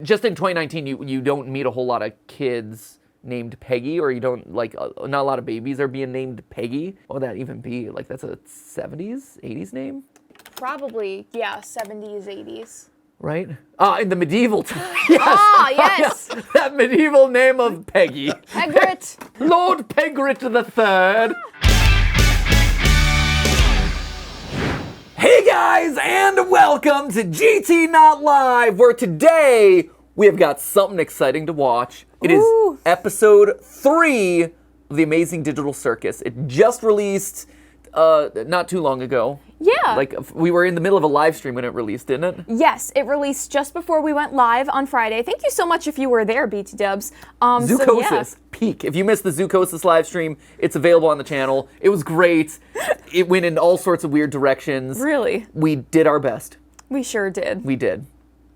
Just in 2019, you don't meet a whole lot of kids named Peggy, or you don't, like, not a lot of babies are being named Peggy. What would that even be? Like, that's a 70s, 80s name? Probably, yeah, 70s, 80s. Right? In the medieval time. Yes. Yes. Yes. That medieval name of Peggy. Pegrit. Lord Pegrit III. Hey guys, and welcome to GT Not Live, where today we have got something exciting to watch. It is episode 3 of the Amazing Digital Circus. It just released not too long ago. Yeah. Like, we were in the middle of a live stream when it released, didn't it? Yes, it released just before we went live on Friday. Thank you so much if you were there, BT Dubs. Zoocosis, peak. If you missed the Zoocosis live stream, it's available on the channel. It was great. It went in all sorts of weird directions. Really? We did our best. We sure did. We did.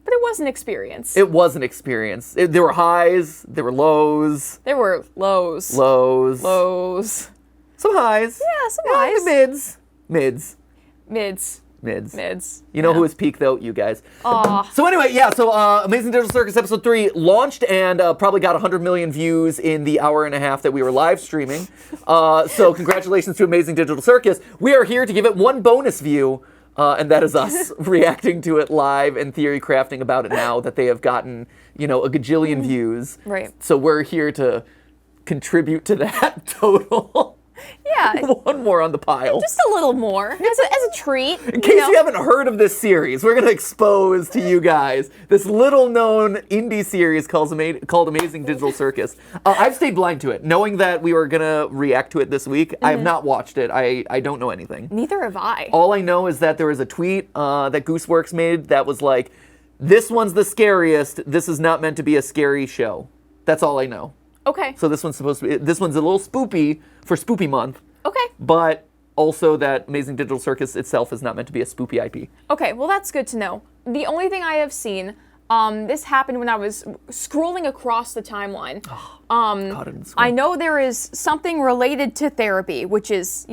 But it was an experience. It was an experience. There were highs, there were lows. There were lows. Lows. Some highs. Yeah, some highs. Mids. You know who was peak, though? You guys. So anyway, Amazing Digital Circus Episode 3 launched and probably got 100 million views in the hour and a half that we were live streaming. So congratulations to Amazing Digital Circus. We are here to give it one bonus view, and that is us reacting to it live and theory crafting about it now that they have gotten, a gajillion views. Right. So we're here to contribute to that total. Yeah. One more on the pile. Just a little more, as a treat. In case you haven't heard of this series, we're going to expose to you guys this little-known indie series called Amazing Digital Circus. I've stayed blind to it, knowing that we were going to react to it this week. I have not watched it. I don't know anything. Neither have I. All I know is that there was a tweet that Gooseworks made that was like, "This one's the scariest. This is not meant to be a scary show." That's all I know. Okay. So this one's a little spoopy for Spoopy Month. Okay. But also that Amazing Digital Circus itself is not meant to be a spoopy IP. Okay, well that's good to know. The only thing I have seen, this happened when I was scrolling across the timeline. I know there is something related to therapy, which is,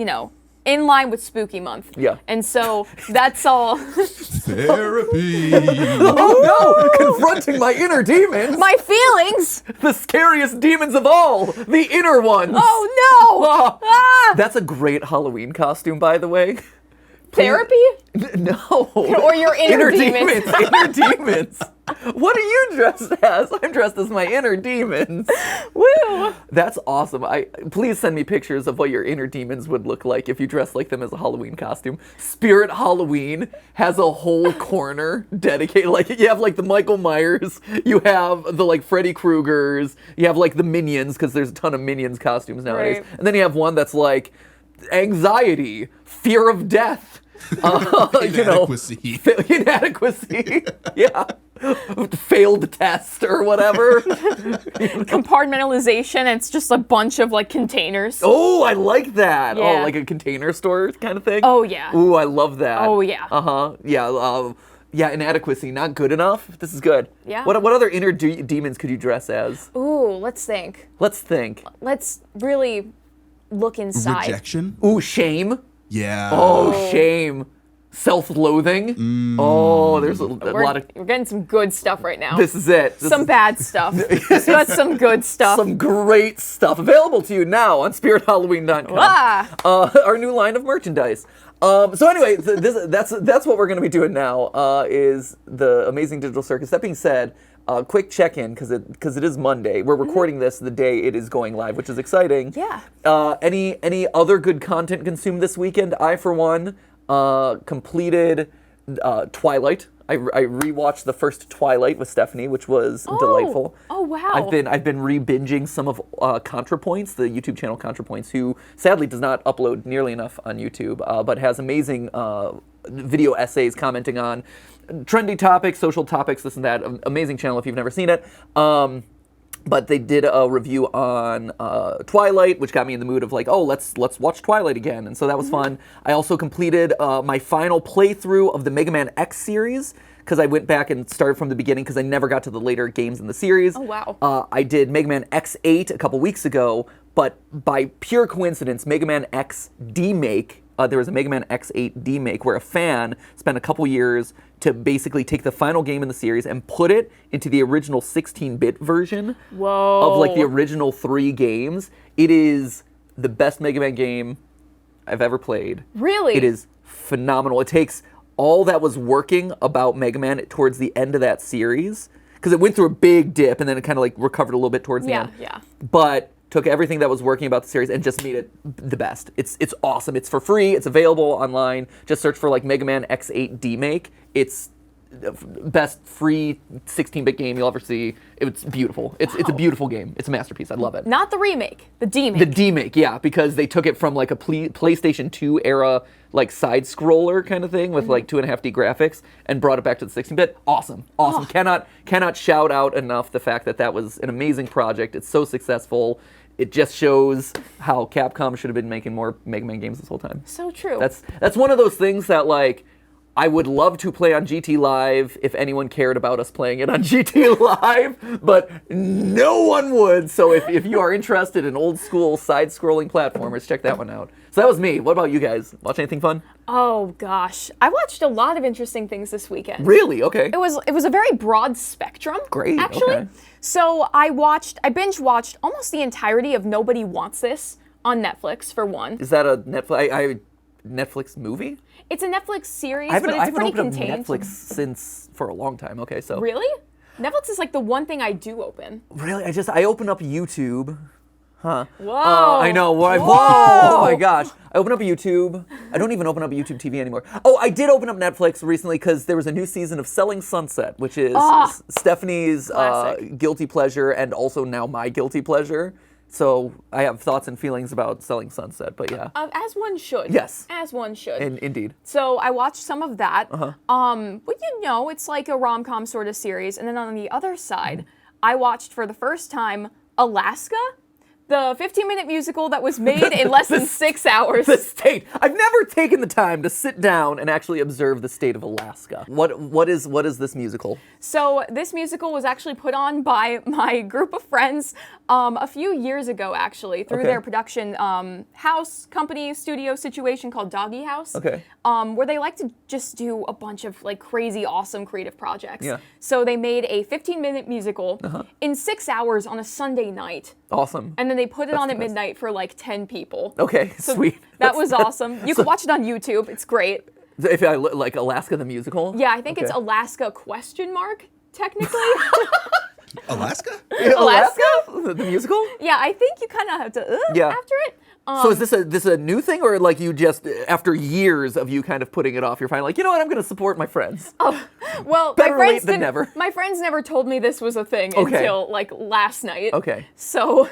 in line with Spooky Month. Yeah. And so that's all. Therapy. Oh no! Confronting my inner demons! My feelings! The scariest demons of all! The inner ones! Oh no! That's a great Halloween costume, by the way. Therapy? No. Or your inner demons. Inner demons. What are you dressed as? I'm dressed as my inner demons. Woo! That's awesome. Please send me pictures of what your inner demons would look like if you dressed like them as a Halloween costume. Spirit Halloween has a whole corner dedicated. Like, you have like the Michael Myers, you have the like Freddy Kruegers, you have like the Minions, because there's a ton of Minions costumes nowadays. Right. And then you have one that's like anxiety, fear of death. Inadequacy. Inadequacy. Yeah. Failed test or whatever. Compartmentalization, it's just a bunch of like containers. Oh, I like that. Yeah. Oh, like a container store kind of thing? Oh, yeah. Ooh, I love that. Oh, yeah. Uh-huh. Yeah, inadequacy, not good enough. This is good. Yeah. What other inner demons could you dress as? Ooh, let's think. Let's really look inside. Rejection. Ooh, shame. Yeah. Oh, shame. Self-loathing. Oh, there's a lot of... We're getting some good stuff right now. This is it. Some bad stuff. That's some good stuff. Some great stuff available to you now on SpiritHalloween.com. Our new line of merchandise. So anyway, that's what we're going to be doing now. Is the Amazing Digital Circus. That being said, quick check-in because it is Monday. We're recording this the day it is going live, which is exciting. Yeah. Any other good content consumed this weekend? I, for one, completed Twilight. I rewatched the first Twilight with Stephanie, which was delightful. Oh wow! I've been re-binging some of ContraPoints, the YouTube channel ContraPoints, who sadly does not upload nearly enough on YouTube, but has amazing video essays commenting on trendy topics, social topics, this and that. Amazing channel if you've never seen it. But they did a review on Twilight, which got me in the mood of like, oh, let's watch Twilight again, and so that was fun. I also completed my final playthrough of the Mega Man X series, because I went back and started from the beginning because I never got to the later games in the series. Oh, wow. I did Mega Man X8 a couple weeks ago, but by pure coincidence, Mega Man X Demake there was a Mega Man X8 demake where a fan spent a couple years to basically take the final game in the series and put it into the original 16-bit version of like the original 3 games. It is the best Mega Man game I've ever played. Really? It is phenomenal. It takes all that was working about Mega Man towards the end of that series, because it went through a big dip and then it kind of like recovered a little bit towards the end. Yeah. But took everything that was working about the series and just made it the best. It's awesome. It's for free. It's available online. Just search for like Mega Man X8 demake. It's the best free 16-bit game you'll ever see. It's beautiful. It's a beautiful game. It's a masterpiece. I love it. Not the remake, the demake. The demake, yeah, because they took it from like a PlayStation 2 era like side scroller kind of thing with like 2.5D graphics and brought it back to the 16-bit. Awesome. Oh. Cannot shout out enough the fact that that was an amazing project. It's so successful. It just shows how Capcom should have been making more Mega Man games this whole time. So true. That's one of those things that like I would love to play on GT Live if anyone cared about us playing it on GT Live, but no one would. So if you are interested in old school side-scrolling platformers, check that one out. So that was me. What about you guys? Watch anything fun? Oh gosh, I watched a lot of interesting things this weekend. Really? Okay. It was a very broad spectrum. Great, actually. okay. So I binge watched almost the entirety of Nobody Wants This on Netflix for one. Is that a Netflix movie? It's a Netflix series, I but it's haven't pretty opened contained. up Netflix for a long time. Okay, so Really? Netflix is like the one thing I do open. really, I open up YouTube. Huh. Whoa. I know. Whoa. Oh my gosh. I open up YouTube. I don't even open up YouTube TV anymore. Oh, I did open up Netflix recently because there was a new season of Selling Sunset, which is Stephanie's guilty pleasure and also now my guilty pleasure. So I have thoughts and feelings about Selling Sunset, but yeah. As one should. Yes. As one should. Indeed. So I watched some of that. But you know, it's like a rom-com sort of series. And then on the other side, I watched for the first time Alaska, the 15-minute musical that was made in less than 6 hours. The state. I've never taken the time to sit down and actually observe the state of Alaska. What is this musical? So this musical was actually put on by my group of friends a few years ago, actually, through their production house, company, studio situation called Doggy House. Okay. Where they like to just do a bunch of like crazy, awesome creative projects. Yeah. So they made a 15-minute musical in 6 hours on a Sunday night. Awesome. And then they put it on at the best. midnight for like 10 people. Okay, So sweet. That was awesome. You can watch it on YouTube. It's great. If I like Alaska the musical? Yeah, I think it's Alaska ? Technically. Alaska? Alaska? The musical? Yeah, I think you kind of have to after it. So is this a new thing, or like you just after years of you kind of putting it off, you're finally like, you know what, I'm going to support my friends. Well, Better late than never. My friends never told me this was a thing until like last night. Okay. So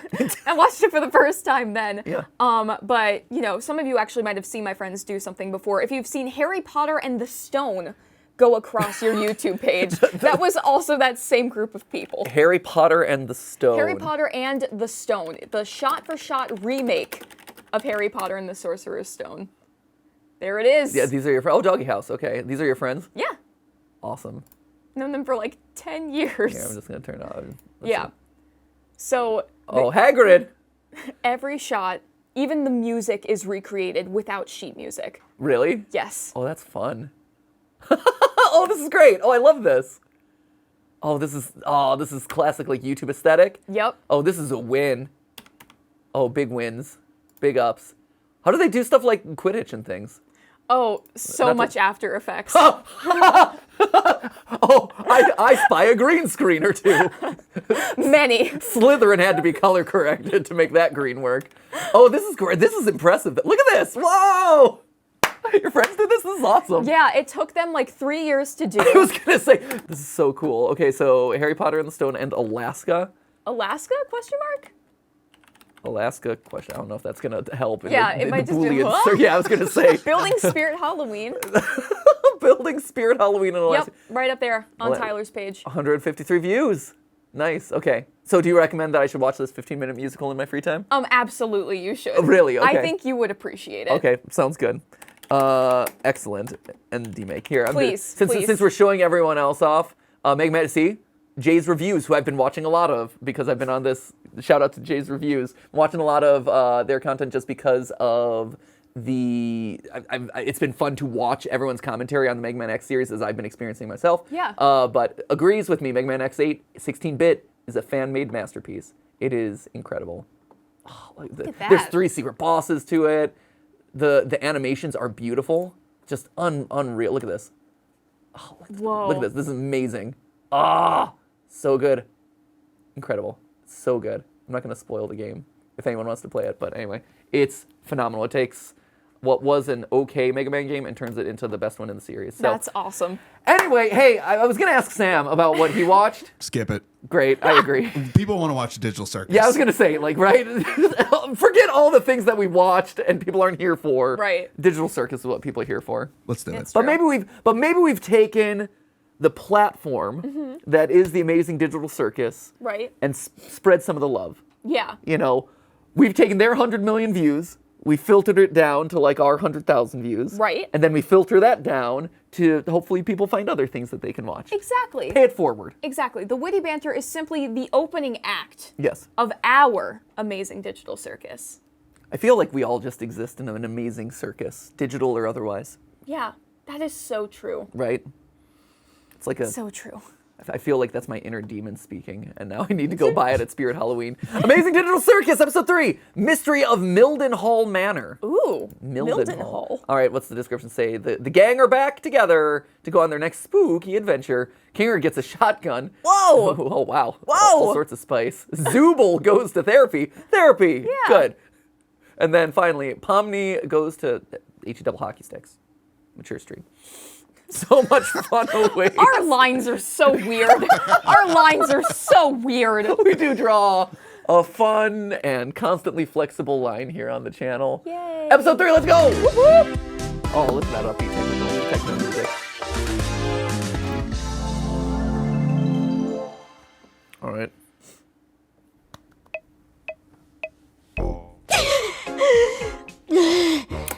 I watched it for the first time then. Yeah. But you know, some of you actually might have seen my friends do something before. If you've seen Harry Potter and the Stone go across your YouTube page, that was also that same group of people. Harry Potter and the Stone. Harry Potter and the Stone, the shot-for-shot remake of Harry Potter and the Sorcerer's Stone. There it is. Yeah, these are your friends. Oh, Doggy House. Okay, these are your friends. Yeah. Awesome. Known them for like 10 years. Here, I'm just gonna turn it on. Yeah. So Oh, Hagrid. every shot, even the music is recreated without sheet music. Really? Yes. Oh, that's fun. Oh, this is great. Oh, I love this. Oh, this is classic like YouTube aesthetic. Yep. Oh, this is a win. Oh, big wins. Big ups. How do they do stuff like Quidditch and things? Oh, so much After Effects. Oh, I spy a green screen or two. Many. Slytherin had to be color corrected to make that green work. Oh, this is great. This is impressive. Look at this. Whoa! Your friends did this? This is awesome. Yeah, it took them like 3 years to do. I was going to say, this is so cool. Okay, so Harry Potter and the Stone and Alaska. Alaska? ? Alaska question. I don't know if that's going to help. It might just be, So, yeah, I was going to say. Building Spirit Halloween. Building Spirit Halloween in Alaska. Yep, right up there on Tyler's page. 153 views. Nice. Okay. So do you recommend that I should watch this 15-minute musical in my free time? Absolutely, you should. Really? Okay. I think you would appreciate it. Okay, sounds good. Excellent. And demake here. Please, Since we're showing everyone else off, Mega Man see Jay's Reviews, who I've been watching a lot of because I've been on this. Shout out to Jay's Reviews. I'm watching a lot of their content just because of it's been fun to watch everyone's commentary on the Mega Man X series as I've been experiencing myself. Yeah. But agrees with me. Mega Man X8 16-bit is a fan-made masterpiece. It is incredible. Oh, Look at that. There's 3 secret bosses to it. The animations are beautiful. Just unreal. Look at this. Oh, Whoa. look at this. This is amazing. Ah, so good. Incredible. So good. I'm not going to spoil the game if anyone wants to play it, but anyway, it's phenomenal. It takes what was an okay Mega Man game and turns it into the best one in the series. So, That's awesome. anyway, hey, I was going to ask Sam about what he watched. Skip it. Great, I agree. People want to watch Digital Circus. Yeah, I was going to say, like, right? Forget all the things that we watched and people aren't here for. Right. Digital Circus is what people are here for. Let's do It's it. But true. maybe we've taken the platform that is the Amazing Digital Circus Right. and spread some of the love. Yeah. You know, we've taken their 100 million views, we filtered it down to like our 100,000 views. Right. And then we filter that down to hopefully people find other things that they can watch. Exactly. Pay it forward. Exactly. The Witty Banter is simply the opening act Yes. of our Amazing Digital Circus. I feel like we all just exist in an amazing circus, digital or otherwise, Yeah, that is so true. right? It's like a So true. I feel like that's my inner demon speaking, and now I need to go buy it at Spirit Halloween. Amazing Digital Circus, Episode 3, Mystery of Mildenhall Manor. Ooh, Mildenhall. All right, what's the description say? The gang are back together to go on their next spooky adventure. Kinger gets a shotgun. Whoa! Oh, wow. Whoa! All sorts of spice. Zooble goes to therapy. Therapy. Yeah. Good. And then finally, Pomni goes to HE double hockey sticks. Mature Street. So much fun away. Our lines are so weird. Our lines are so weird. We do draw a fun and constantly flexible line here on the channel. Yay. Episode 3, let's go! Whoop, whoop. Oh, listen to that upbeat techno music. All right.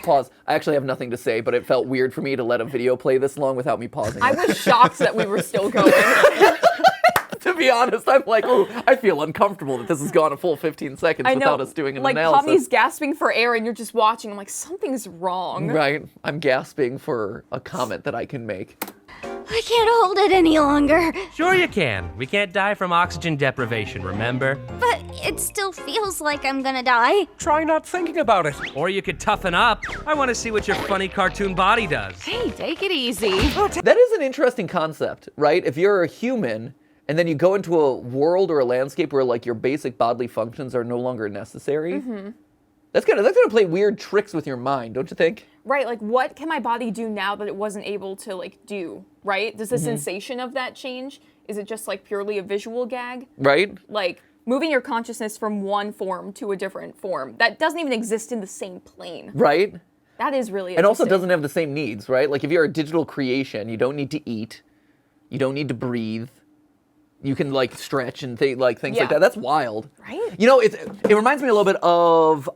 Pause. I actually have nothing to say, but it felt weird for me to let a video play this long without me pausing. I was shocked that we were still going. To be honest, I'm like, oh, I feel uncomfortable that this has gone a full 15 seconds I know, without us doing an like analysis. Pomni's gasping for air and you're just watching. I'm like, something's wrong. Right. I'm gasping for a comment that I can make. I can't hold it any longer. Sure you can. We can't die from oxygen deprivation, remember? But it still feels like I'm gonna die. Try not thinking about it. Or you could toughen up. I want to see what your funny cartoon body does. Hey, take it easy. That is an interesting concept, right? If you're a human and then you go into a world or a landscape where like your basic bodily functions are no longer necessary, that's gonna play weird tricks with your mind, don't you think? Right, like what can my body do now that it wasn't able to like do, right? Does the sensation of that change? Is it just like purely a visual gag? Right? Like moving your consciousness from one form to a different form that doesn't even exist in the same plane. Right? That is really And also interesting. doesn't have the same needs, right? Like if you're a digital creation, you don't need to eat, you don't need to breathe. You can like stretch and things like Yeah. that. That's wild. Right? You know, it reminds me a little bit of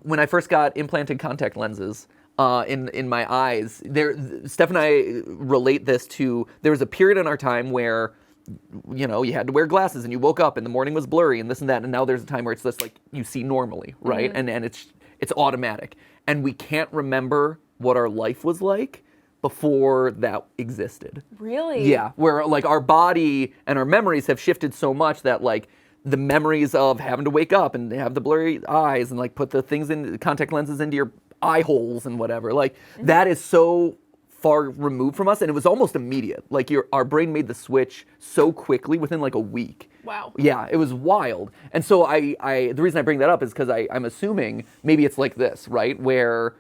when I first got implanted contact lenses in my eyes. Steph and I relate this to, there was a period in our time where, you know, you had to wear glasses and you woke up and the morning was blurry and this and that, and now there's a time where it's just like you see normally, right? And it's automatic. And we can't remember what our life was like before that existed. Really? Yeah, where like our body and our memories have shifted so much that like the memories of having to wake up and have the blurry eyes and like put the things in contact lenses into your eye holes and whatever, like that is so far removed from us, and it was almost immediate. Like our brain made the switch so quickly within like a week. Wow. Yeah, it was wild. And so the reason I bring that up is because I'm assuming maybe it's like this, right? Where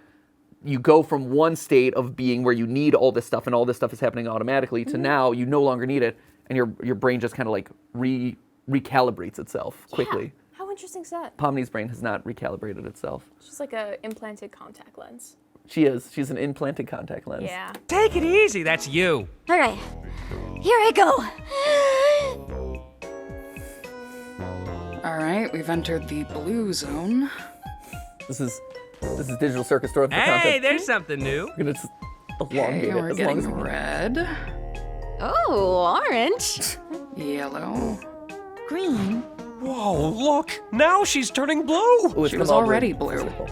you go from one state of being where you need all this stuff and all this stuff is happening automatically to now you no longer need it, and your brain just kind of like recalibrates itself quickly. Yeah. How interesting is that? Pomni's brain has not recalibrated itself. It's just like a implanted contact lens. She's an implanted contact lens. Yeah. Take it easy, that's you. All right, here I go. All right, we've entered the blue zone. This is Digital Circus Store for Hey, content. there's something new. We're gonna just elongate Okay, it we're as long as getting we can. red, Oh, orange. yellow. Green. Whoa, look! Now she's turning blue! Oh, it's She come was all already blue. blue. Circle.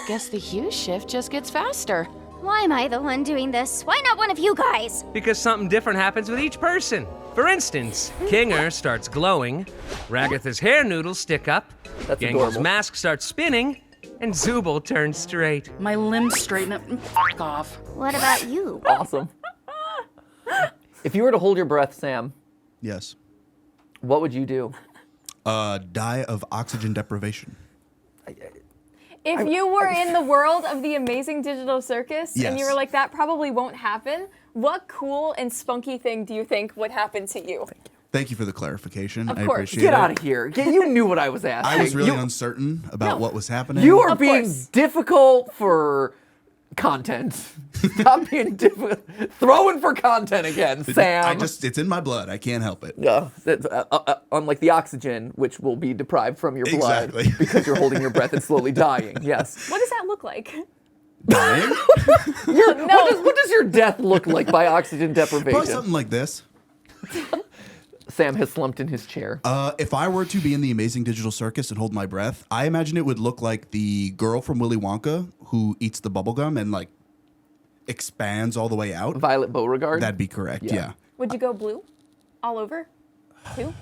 Guess the hue shift just gets faster. Why am I the one doing this? Why not one of you guys? Because something different happens with each person. For instance, Kinger starts glowing, Ragatha's hair noodles stick up, That's Gangle's adorable. mask starts spinning, and Zooble turns straight. My limbs straighten up. F off. What about you? Awesome. If you were to hold your breath, Sam, Yes. what would you do? Die of oxygen deprivation. If you were in the world of the Amazing Digital Circus and you Yes. were like, that probably won't happen, what cool and spunky thing do you think would happen to you? Thank you for the clarification. Of I course. appreciate Get it. out of here. You knew what I was asking. I was really uncertain about what was happening. You are Of being course. difficult for content. Stop being difficult. Throwing for content again, Sam. it's in my blood. I can't help it. Yeah, unlike the oxygen, which will be deprived from your blood Exactly. because you're holding your breath and slowly dying. Yes. What does that look like? Dying? What does your death look like by oxygen Probably deprivation? something like this. Sam has slumped in his chair. If I were to be in the Amazing Digital Circus and hold my breath, I imagine it would look like the girl from Willy Wonka who eats the bubblegum and like expands all the way out. Violet Beauregard. That'd be correct, yeah. Would you go blue? All over? Too?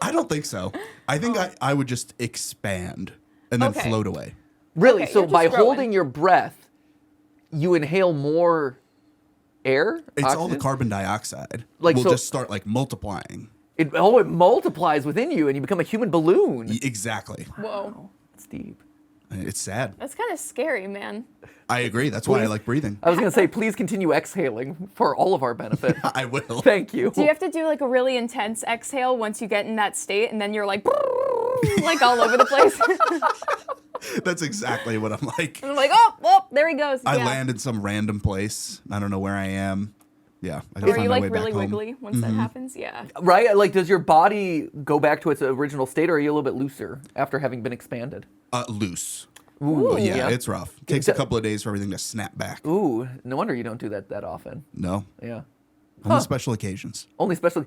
I don't think so. I think I would just expand and then Okay. float away. Really? Okay, So you're just by growing. holding your breath, you inhale more air? It's all the Oxygen? carbon dioxide. Like, will so- just start like multiplying. It multiplies within you and you become a human balloon. Exactly. Whoa. It's deep. It's sad. That's kind of scary, man. I agree. That's why I like breathing. I was going to say, please continue exhaling for all of our benefit. I will. Thank you. Do you have to do like a really intense exhale once you get in that state and then you're like all over the place? That's exactly what I'm like. I'm like, oh, there he goes. I Yeah. land in some random place. I don't know where I am. Yeah. I gotta Are find you my like way really back home. wiggly once that happens? Yeah. Right? Like, does your body go back to its original state, or are you a little bit looser after having been expanded? Loose. Ooh, But yeah, it's rough. Takes a couple of days for everything to snap back. Ooh, no wonder you don't do that often. No. Yeah. Only special occasions. Only especially,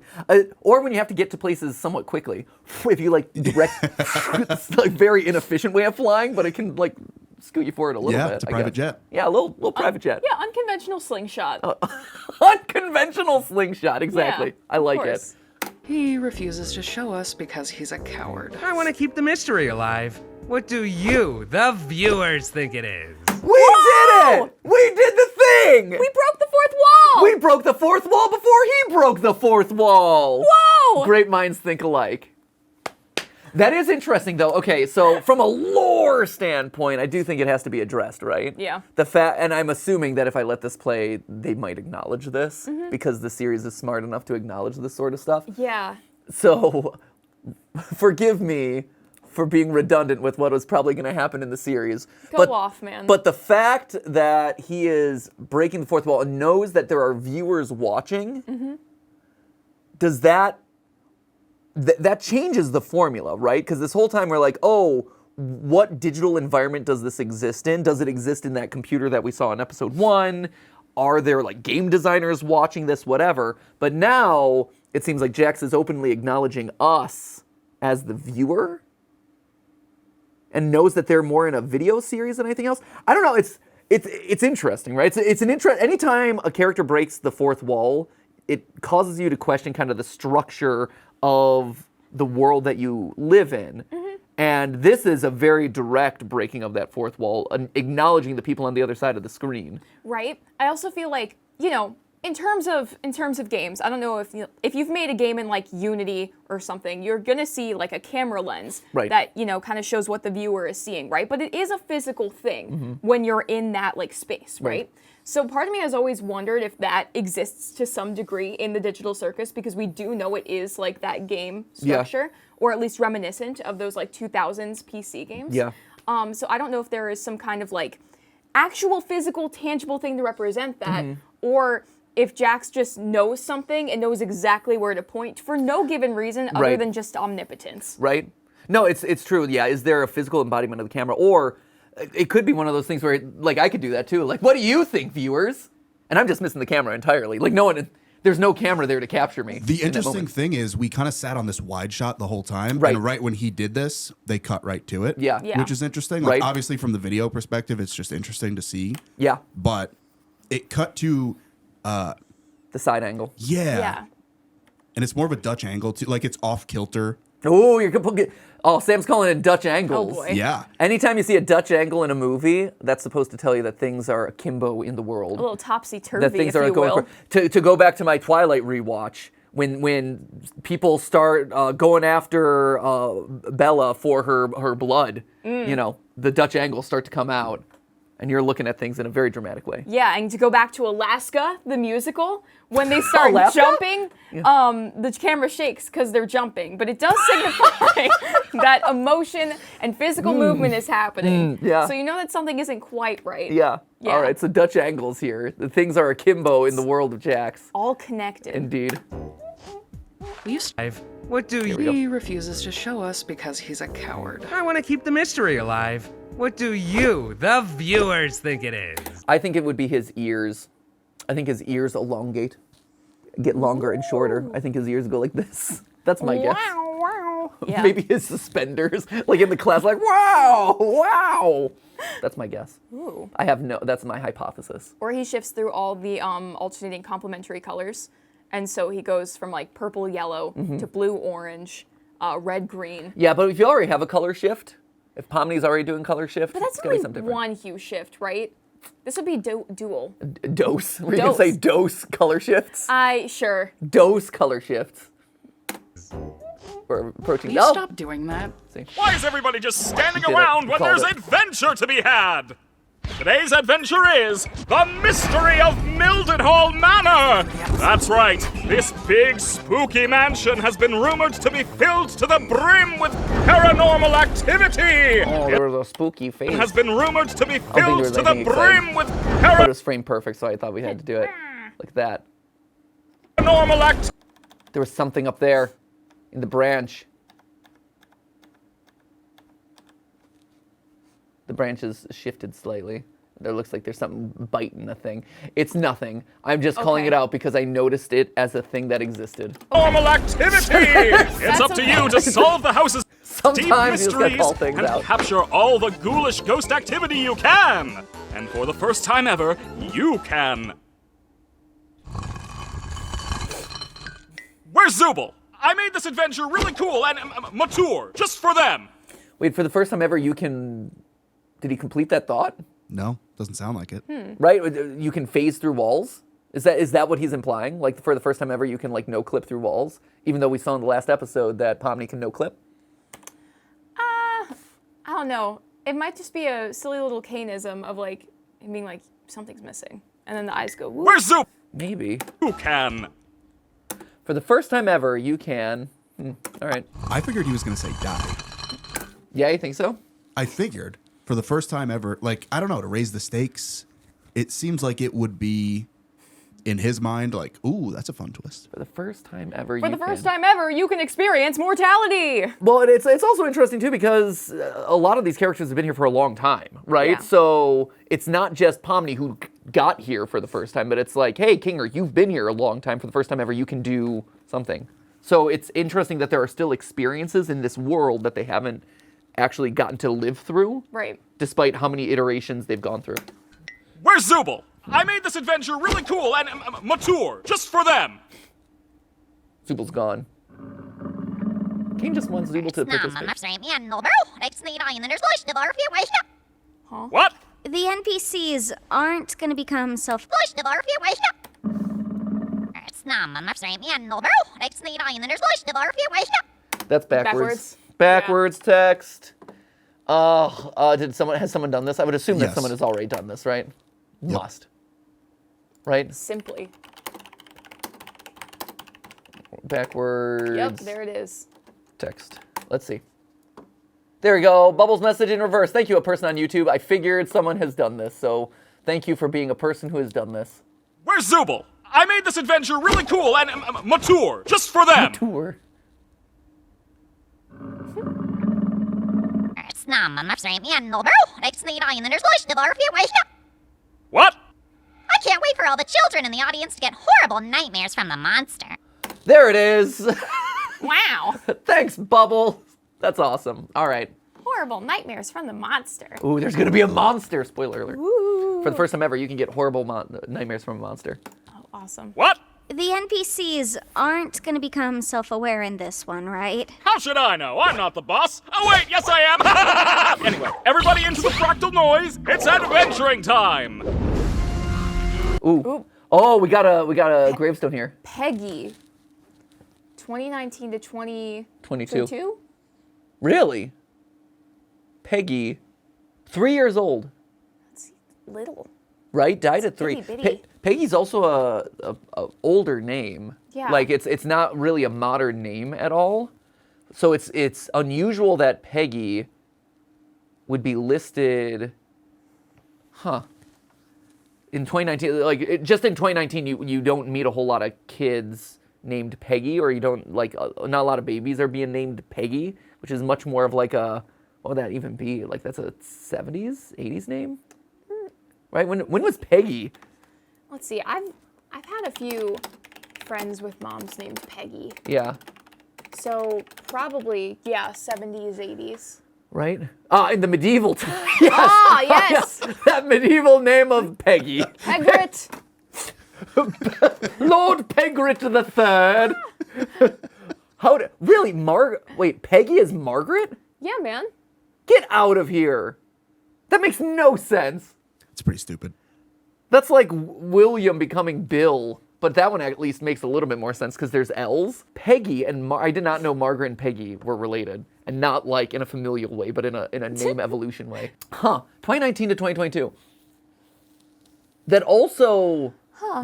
or when you have to get to places somewhat quickly. If you like direct, it's like very inefficient way of flying, but it can like scoot you forward a little Yeah, bit. it's a I private guess. jet. Yeah, a little private jet. Yeah, unconventional slingshot. Unconventional slingshot, exactly. Yeah, I like of it. course. He refuses to show us because he's a coward. I want to keep the mystery alive. What do you, the viewers, think it is? We did it! We did the thing! We broke the fourth wall! We broke the fourth wall before he broke the fourth wall. Whoa! Great minds think alike. That is interesting, though. Okay, so from a lore standpoint, I do think it has to be addressed, right? Yeah. And I'm assuming that if I let this play, they might acknowledge this because the series is smart enough to acknowledge this sort of stuff. Yeah. So, forgive me for being redundant with what was probably going to happen in the series. Go off, man. But the fact that he is breaking the fourth wall and knows that there are viewers watching, does that changes the formula, right? Because this whole time we're like, oh, what digital environment does this exist in? Does it exist in that computer that we saw in episode 1? Are there like game designers watching this, whatever? But now it seems like Jax is openly acknowledging us as the viewer and knows that they're more in a video series than anything else. I don't know. It's interesting, right? It's an interest. Anytime a character breaks the fourth wall, it causes you to question kind of the structure of the world that you live in. And this is a very direct breaking of that fourth wall, acknowledging the people on the other side of the screen. Right? I also feel like, in terms of games, I don't know if you've made a game in like Unity or something, you're gonna see like a camera lens that kind of shows what the viewer is seeing, right? But it is a physical thing when you're in that like space, right? So part of me has always wondered if that exists to some degree in the Digital Circus, because we do know it is like that game structure, or at least reminiscent of those like 2000s PC games. Yeah. So I don't know if there is some kind of like actual physical, tangible thing to represent that, or if Jax just knows something and knows exactly where to point for no given reason other than just omnipotence. Right? No, it's true. Yeah. Is there a physical embodiment of the camera? Or it could be one of those things where, like, I could do that too. Like, what do you think, viewers? And I'm just missing the camera entirely. Like, no one there's no camera there to capture me. The in that interesting moment. thing is we kind of sat on this wide shot the whole time. Right. And right when he did this, they cut right to it. Yeah. Yeah. Which is interesting. Like, Right. obviously, from the video perspective, it's just interesting to see. Yeah, But it cut to, the side angle. Yeah. And it's more of a Dutch angle, too. Like, it's off kilter. Oh, Sam's calling it Dutch angles. Oh, boy. Yeah. Anytime you see a Dutch angle in a movie, that's supposed to tell you that things are akimbo in the world. A little topsy-turvy, That things if are you going will. to go back to my Twilight rewatch, when people start going after Bella for her blood, you know, the Dutch angles start to come out, and you're looking at things in a very dramatic way. Yeah, and to go back to Alaska, the musical, when they start Alaska? jumping, the camera shakes because they're jumping, but it does signify that emotion and physical movement is happening. yeah. So you know that something isn't quite right. Yeah. Yeah. All right. So Dutch angles here. The things are akimbo in the world of Jax. All connected. Indeed. What do you? He refuses to show us because he's a coward. I want to keep the mystery alive. What do you, the viewers, think it is? I think it would be his ears. I think his ears elongate, get longer and shorter. I think his ears go like this. That's my guess. Wow. Yeah. Maybe his suspenders, like in the class, like wow, wow. That's my guess. Ooh. That's my hypothesis. Or he shifts through all the alternating complementary colors. And so he goes from like purple, yellow to blue, orange, red, green. Yeah, but if you already have a color shift, if Pomni's already doing color shift, But that's it's gonna be only something different. one hue shift, right? This would be dual. Dose. Were you gonna say dose color shifts? Sure. Dose color shifts. We're approaching. Will you No. stop doing that? See. Why is everybody just standing Did it. around when Called there's it. adventure to be had? Today's adventure is the mystery of Mildenhall Manor. That's right. This big spooky mansion has been rumored to be filled to the brim with paranormal activity. Oh, there was a spooky face. It has been rumored to be think there filled was to the anything exciting. brim with But it was frame perfect, so I thought we had to do it like that. paranormal activity. There was something up there in the branch. The branch is shifted slightly. There looks like there's something biting the thing. It's nothing. I'm just calling it out because I noticed it as a thing that existed. Paranormal activity. It's up to you to solve the house's deep Sometimes you just gotta mysteries call things and out. capture all the ghoulish ghost activity you can. And for the first time ever, you can. Where's Zubul? I made this adventure really cool and mature, just for them. Wait, for the first time ever, you can. Did he complete that thought? No, doesn't sound like it. Right? You can phase through walls? Is that what he's implying? Like, for the first time ever, you can, like, no-clip through walls? Even though we saw in the last episode that Pomni can no-clip? I don't know. It might just be a silly little canism of like him being like something's missing, and then the eyes go. Whoop. Where's Zubul? Maybe. You can. For the first time ever, you can. All right. I figured he was going to say die. Yeah, you think so? I figured for the first time ever, like, I don't know, to raise the stakes, it seems like it would be, in his mind, like, ooh, that's a fun twist. For the first time ever, For the first time ever, you can experience mortality. Well, and it's also interesting, too, because a lot of these characters have been here for a long time, right? Yeah. So it's not just Pomni who got here for the first time, but it's like, hey, Kinger, you've been here a long time. For the first time ever, you can do something. So it's interesting that there are still experiences in this world that they haven't actually gotten to live through, Right. despite how many iterations they've gone through. Where's Zubul? I made this adventure really cool and mature, just for them. Zubul's gone. King just wants Zubul to participate. What? The NPCs aren't gonna become self. That's backwards. Backwards? Backwards text. Has someone done this? I would assume that Yes. someone has already done this, right? Must. Right? Simply. Backwards. Yep, there it is. Text. Let's see. There we go. Bubbles message in reverse. Thank you, a person on YouTube. I figured someone has done this, so thank you for being a person who has done this. Where's Zubul? I made this adventure really cool and mature, just for them. Tour. What? I can't wait for all the children in the audience to get horrible nightmares from the monster. There it is. Wow. Thanks, Bubble. That's awesome. All right. Horrible nightmares from the monster. Ooh, there's going to be a monster. Spoiler alert. Ooh. For the first time ever, you can get horrible nightmares from a monster. Oh, awesome. What? The NPCs aren't gonna become self-aware in this one, right? How should I know? I'm not the boss. Oh, wait, yes, I am. Anyway, everybody into the fractal noise. It's adventuring time. Ooh. Oh, we got a gravestone here. Peggy. 2019 to 22. 2022? Really? Peggy, 3 years old. That's little. Right? Died at 3. Itty bitty. Peggy's also a older name. Yeah. Like it's not really a modern name at all. So it's unusual that Peggy would be listed. In 2019, like just in 2019, you don't meet a whole lot of kids named Peggy, or you don't not a lot of babies are being named Peggy, which is much more of like a, what would that even be? Like that's a 70s, 80s name, right? When was Peggy? Let's see. I've had a few friends with moms named Peggy. Yeah. So probably 70s, 80s. Right? In the medieval time. Yes. Ah, yes. Yeah. That medieval name of Peggy. Pegrit. Lord Pegrit III. Wait, Peggy is Margaret? Yeah, man. Get out of here. That makes no sense. It's pretty stupid. That's like William becoming Bill, but that one at least makes a little bit more sense because there's L's. Peggy and I did not know Margaret and Peggy were related, and not like in a familial way, but in a name evolution way. 2019 to 2022. That also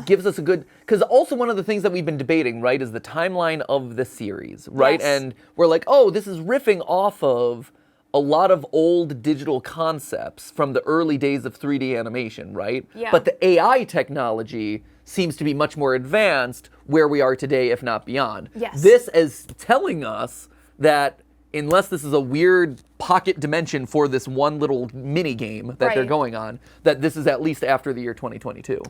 gives us a good, because also one of the things that we've been debating, right, is the timeline of the series, right? Yes. And we're like, oh, this is riffing off of a lot of old digital concepts from the early days of 3D animation, right? Yeah. But the AI technology seems to be much more advanced where we are today, if not beyond. Yes. This is telling us that unless this is a weird pocket dimension for this one little mini game that they're Right. going on, that this is at least after the year 2022.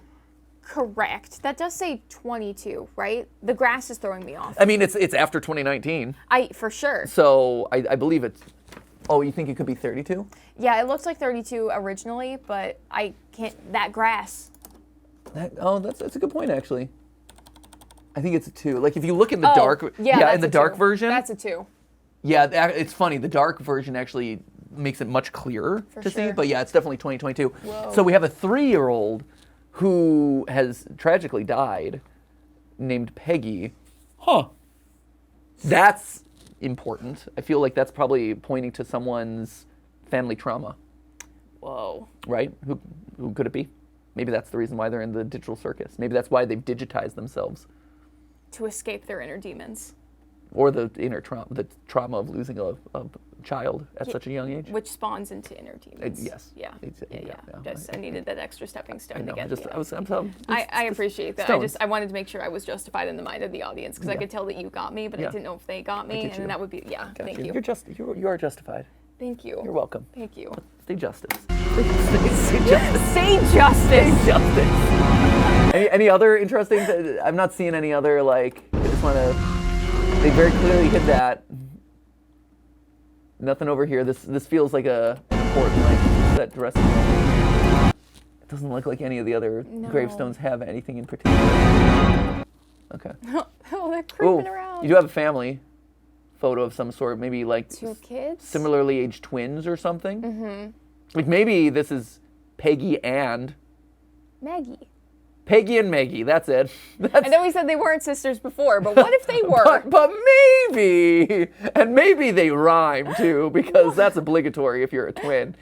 Correct. That does say 22, right? The grass is throwing me off. I mean, it's after 2019, For sure. so I believe it's. Oh, you think it could be 32? Yeah, it looks like 32 originally, but I can't. That grass. That's a good point actually. I think it's a 2. Like if you look in the dark, that's in the a dark 2. version, That's a 2. yeah, it's funny. The dark version actually makes it much clearer to see, sure. but yeah, it's definitely 2022. So we have a 3-year-old who has tragically died, named Peggy. That's important. I feel like that's probably pointing to someone's family trauma, Whoa. right? Who could it be? Maybe that's the reason why they're in the digital circus. Maybe that's why they've digitized themselves. To escape their inner demons. Or the inner trauma, the trauma of losing a child at such a young age. Which spawns into inner demons. Yes. Yeah. Yeah. I needed that extra stepping stone I know. to get. I I appreciate that. stones. I wanted to make sure I was justified in the mind of the audience because I could tell that you got me, but Yeah. I didn't know if they got me, get you. and that would be Thank you. You are justified. Thank you. You're welcome. Thank you. Stay justice. Stay justice. Say justice. Stay justice. Any other interesting? I'm not seeing any other like. I just want to. They very clearly hit that. Nothing over here. This feels like an important like set dressing room. It doesn't look like any of the other gravestones have anything in particular. Okay. Oh, they're creeping around. You do have a family photo of some sort, maybe like 2 kids. similarly aged twins or something. Mm-hmm. Like maybe this is Peggy and Maggie. Peggy and Maggie. That's it. I know we said they weren't sisters before, but what if they were? But maybe, and maybe they rhyme too, because that's obligatory if you're a twin,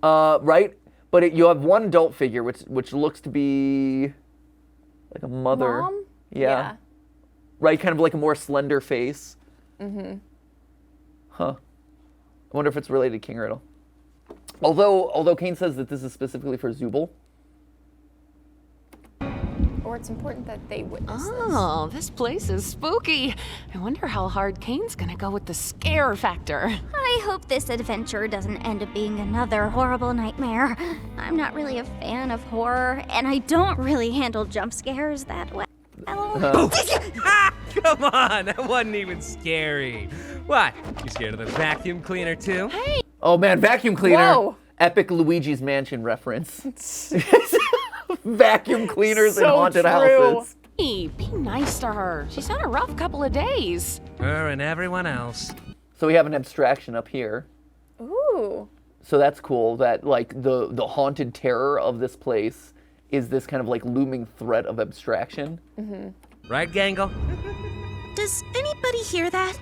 right? But you have one adult figure, which looks to be like a mother. Mom? Yeah. Right, kind of like a more slender face. Mm-hmm. Huh. I wonder if it's related to King Riddle. Although Kane says that this is specifically for Zubul. Or or it's important that they witness Oh, this place is spooky. I wonder how hard Kane's gonna go with the scare factor. I hope this adventure doesn't end up being another horrible nightmare. I'm not really a fan of horror, and I don't really handle jump scares that well. Come on, that wasn't even scary. What? You scared of the vacuum cleaner too? Oh man, vacuum cleaner. Whoa. Epic Luigi's Mansion reference. Vacuum cleaners in So haunted true. houses. Hey, be nice to her. She's had a rough couple of days. Her and everyone else. So we have an abstraction up here. Ooh. So that's cool that like the haunted terror of this place is this kind of like looming threat of abstraction. Right, Gangle? Does anybody hear that?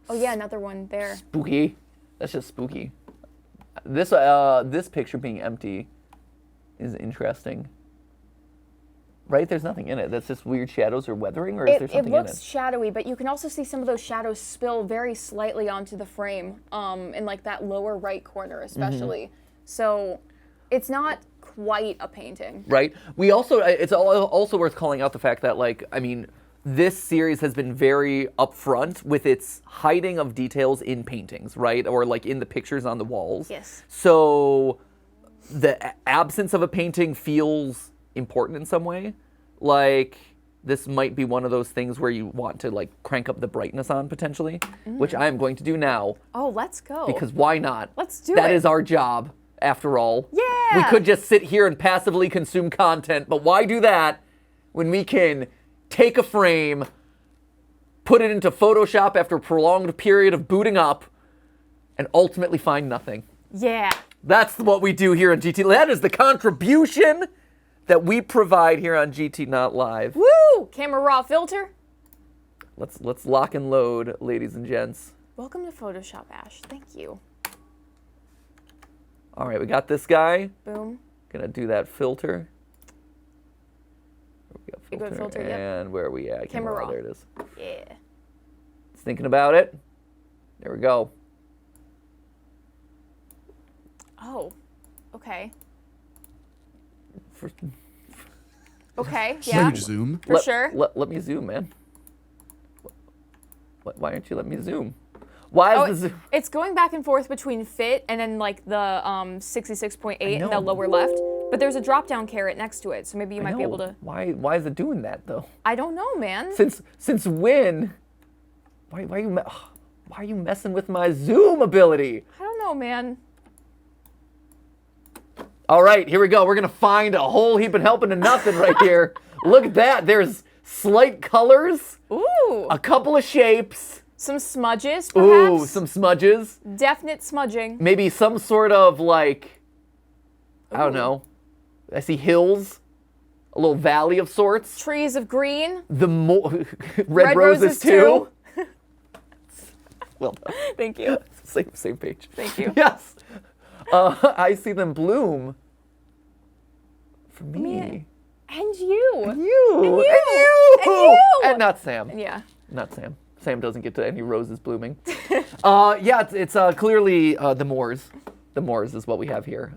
Oh yeah, another one there. Spooky. That's just spooky. This picture being empty is interesting. Right? There's nothing in it. That's just weird shadows or weathering, or is there It something in looks it? shadowy, but you can also see some of those shadows spill very slightly onto the frame, in like that lower right corner especially. So it's not quite a painting. Right. We also it's also worth calling out the fact that like I mean this series has been very upfront with its hiding of details in paintings, right? Or like in the pictures on the walls. Yes. So the absence of a painting feels important in some way. Like this might be one of those things where you want to like crank up the brightness on potentially, which I am going to do now Oh, let's go. because why not? Let's do That it. is our job after all. Yeah. We could just sit here and passively consume content, but why do that when we can take a frame, put it into Photoshop after a prolonged period of booting up, and ultimately find nothing? Yeah. That's what we do here on GT. That is the contribution that we provide here on GT Not Live. Woo! Camera raw filter. Let's lock and load, ladies and gents. Welcome to Photoshop, Ash. Thank you. All right, we got this guy. Boom. Gonna do that filter. You go to filter, yep. And where are we at? Camera raw. There it is. Yeah. It's thinking about it. There we go. Oh. Okay. For, Okay. Yeah. Huge zoom. For sure. Let me zoom, man. Why aren't you letting me zoom? Why Oh, is the zoom? it's going back and forth between fit and then like the 66.8 in the know. lower left. But there's a drop down caret next to it, so maybe you I might be able know. to. Why is it doing that though? I don't know, man. Since when? Why are you messing with my zoom ability? I don't know, man. All right, here we go. We're gonna find a whole heap of helping to nothing right here. Look at that. There's slight colors, Ooh. a couple of shapes. Some smudges, perhaps. Ooh, some smudges. Definite smudging. Maybe some sort of like, I don't know. I see hills, a little valley of sorts. Trees of green. The more red roses too. Well done. Thank you. Same page. Thank you. Yes. I see them bloom for me. Me and you. You. And you. And you. And not Sam. Yeah. Not Sam. Sam doesn't get to any roses blooming. Yeah, it's clearly the Moors. The Moors is what we have here.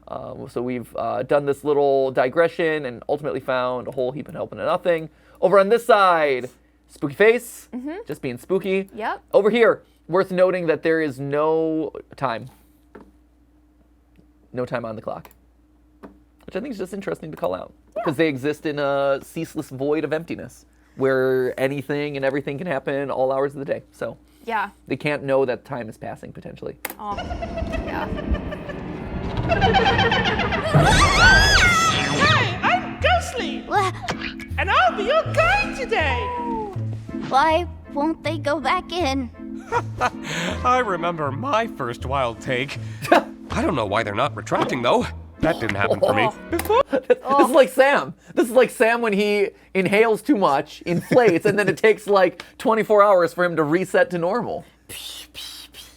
So we've done this little digression and ultimately found a whole heap of helping to nothing. Over on this side, spooky face, just being spooky. Yep. Over here, worth noting that there is no time. No time on the clock. Which I think is just interesting to call out. Because they exist in a ceaseless void of emptiness where anything and everything can happen all hours of the day. So Yeah. they can't know that time is passing potentially. Oh. Yeah. Hi, I'm Ghostly, and I'll be your guide today. Why won't they go back in? I remember my first wild take. I don't know why they're not retracting, though. That didn't happen for me. Before. This is like Sam. This is like Sam when he inhales too much, inflates, and then it takes like 24 hours for him to reset to normal.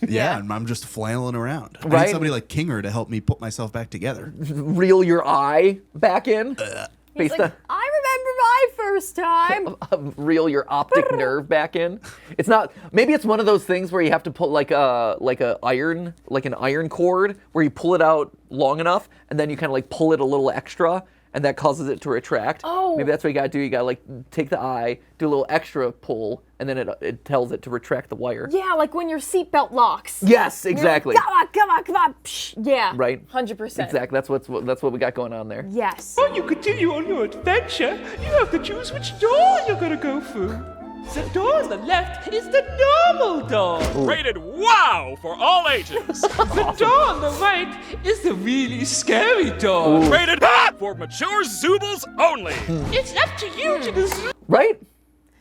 Yeah, and I'm just flailing around. I Right? need somebody like Kinger to help me put myself back together. Reel your eye back in. He's like, I remember my first time. Reel your optic nerve back in. It's not. Maybe it's one of those things where you have to put like an iron cord where you pull it out long enough and then you kind of like pull it a little extra and that causes it to retract. Oh. Maybe that's what you gotta do. You gotta like take the eye, do a little extra pull, and then it tells it to retract the wire. Yeah, like when your seatbelt locks. Yes, exactly. Like, come on. Psh, yeah. Right. 100%. Exactly. That's what we got going on there. Yes. When you continue on your adventure, you have to choose which door you're gonna go through. The door on the left is the normal door. Rated wow for all ages. The door on the right is the really scary door. Rated ah for mature Zoobles only. It's up to you to decide. Right?